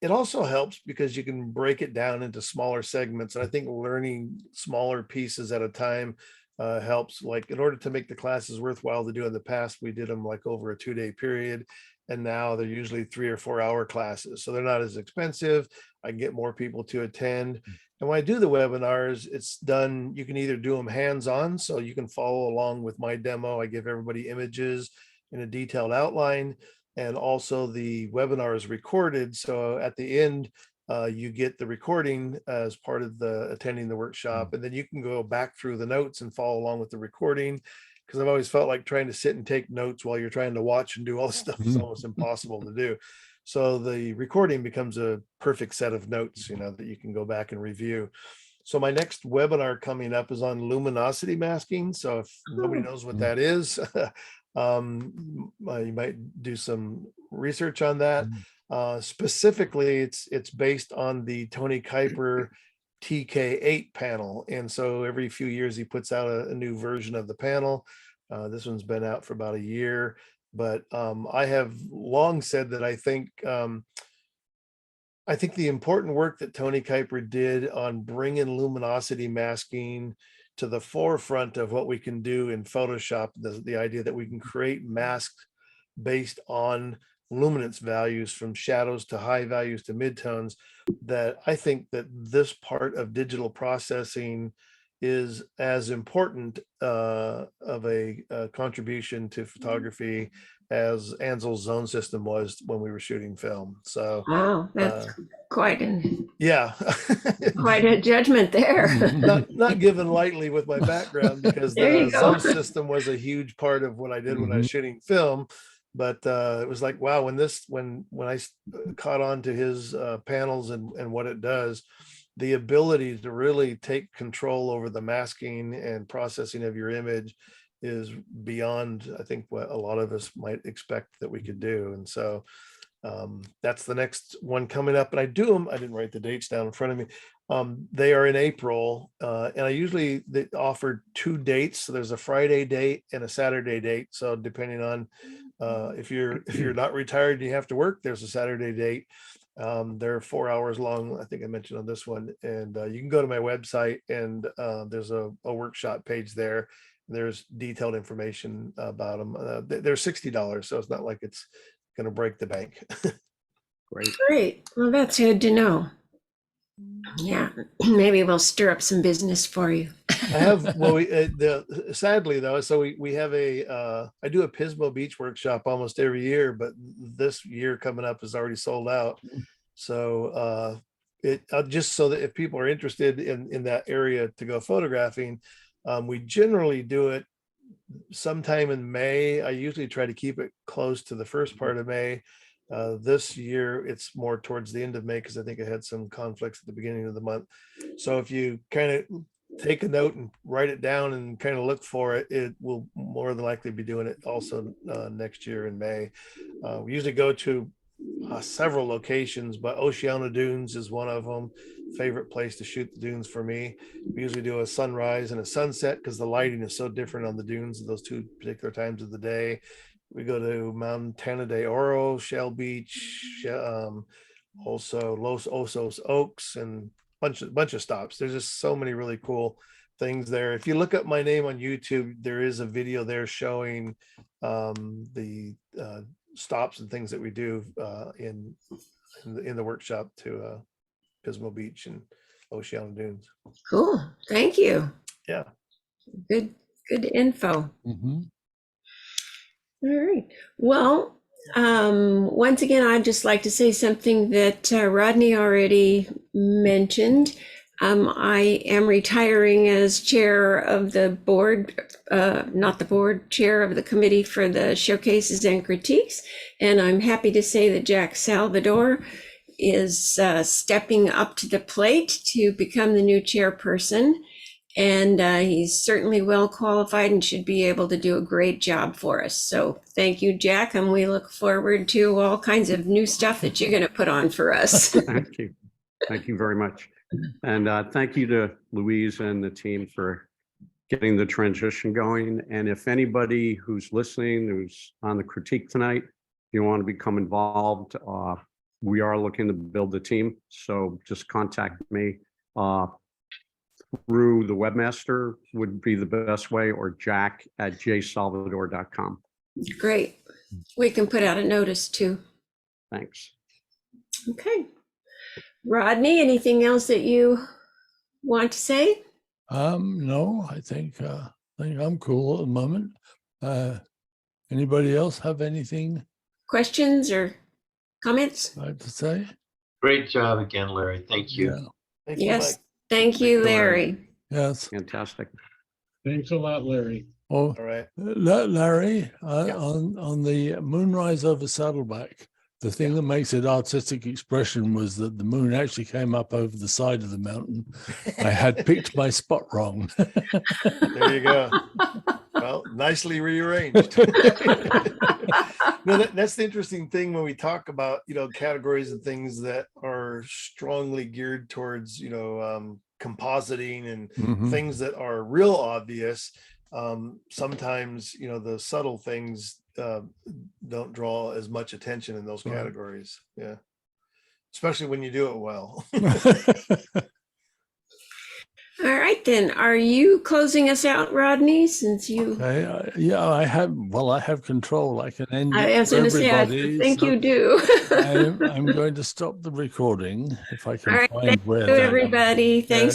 it also helps because you can break it down into smaller segments. And I think learning smaller pieces at a time helps. Like in order to make the classes worthwhile to do in the past, we did them like over a 2-day period. And now they're usually 3 or 4 hour classes. So they're not as expensive. I can get more people to attend. And when I do the webinars, it's done, you can either do them hands-on, so you can follow along with my demo. I give everybody images in a detailed outline. And also the webinar is recorded. So at the end, you get the recording as part of the attending the workshop. And then you can go back through the notes and follow along with the recording. Because I've always felt like trying to sit and take notes while you're trying to watch and do all this stuff is almost impossible to do. So the recording becomes a perfect set of notes, that you can go back and review. So my next webinar coming up is on luminosity masking. So if nobody knows what that is, you might do some research on that. Specifically, it's based on the Tony Kuiper TK8 panel. And so every few years he puts out a new version of the panel. This one's been out for about a year, but I have long said that I think the important work that Tony Kuiper did on bringing luminosity masking to the forefront of what we can do in Photoshop, the idea that we can create masks based on luminance values from shadows to high values to midtones, that I think that this part of digital processing is as important of a contribution to photography as Ansel's zone system was when we were shooting film. So Wow, that's quite a judgment there. not given lightly with my background, because the zone system was a huge part of what I did when I was shooting film. But it was like, wow, when I caught on to his panels and what it does, the ability to really take control over the masking and processing of your image is beyond, I think, what a lot of us might expect that we could do. And so that's the next one coming up. And I didn't write the dates down in front of me. They are in April, and I usually offer 2 dates. So there's a Friday date and a Saturday date. So depending on if you're not retired and you have to work, there's a Saturday date. They're 4 hours long, I think I mentioned on this one. And you can go to my website, and there's a workshop page there. There's detailed information about them. They're $60, so it's not like it's going to break the bank. Great. Well, that's good to know. Yeah, maybe we'll stir up some business for you. I have, well, sadly though, so we have I do a Pismo Beach workshop almost every year, but this year coming up is already sold out. So just so that if people are interested in that area to go photographing, we generally do it sometime in May. I usually try to keep it close to the first part of May. This year it's more towards the end of May, because I think I had some conflicts at the beginning of the month. So if you kind of take a note and write it down and kind of look for it, it will more than likely be doing it also next year in May. We usually go to several locations, but Oceano Dunes is one of them. Favorite place to shoot the dunes for me. We usually do a sunrise and a sunset because the lighting is so different on the dunes at those 2 particular times of the day. We go to Montana de Oro, Shell Beach, also Los Osos Oaks, and bunch of stops. There's just so many really cool things there. If you look up my name on YouTube, there is a video there showing the stops and things that we do in the workshop to Pismo Beach and Oceano Dunes. Cool. Thank you. Yeah. Good info. Mm-hmm. All right. Well, once again, I'd just like to say something that Rodney already mentioned. I am retiring as chair of the board, chair of the committee for the showcases and critiques. And I'm happy to say that Jack Salvador is stepping up to the plate to become the new chairperson. And he's certainly well qualified and should be able to do a great job for us. So thank you, Jack. And we look forward to all kinds of new stuff that you're going to put on for us. Thank you. Thank you very much. And thank you to Louise and the team for getting the transition going. And if anybody who's listening, who's on the critique tonight, if you want to become involved, we are looking to build a team. So just contact me through the webmaster would be the best way, or jack@jsalvador.com. Great. We can put out a notice too. Thanks. Okay. Rodney, anything else that you want to say? No, I think I'm cool at the moment. Anybody else have anything Questions or comments? I'd to say? Great job again, Larry. Thank you. Yeah. Thank you, Yes. Mike. Thank you, Thank you, Larry. Larry. Yes. Fantastic. Thanks a lot, Larry. Oh, All right. Larry, Yeah. on the moonrise over Saddleback, the thing that makes it artistic expression was that the moon actually came up over the side of the mountain. I had picked my spot wrong. There you go. Well, nicely rearranged. No, that's the interesting thing when we talk about, categories and things that are strongly geared towards, compositing and Mhm. things that are real obvious. Sometimes, the subtle things don't draw as much attention in those Right. categories. Yeah. Especially when you do it well. All right, then. Are you closing us out, Rodney, since you... Okay, yeah, I have control. I can end I it was for going to say, I everybody. think so you do. I'm going to stop the recording if I can All right, find thank where you, that. everybody. Thanks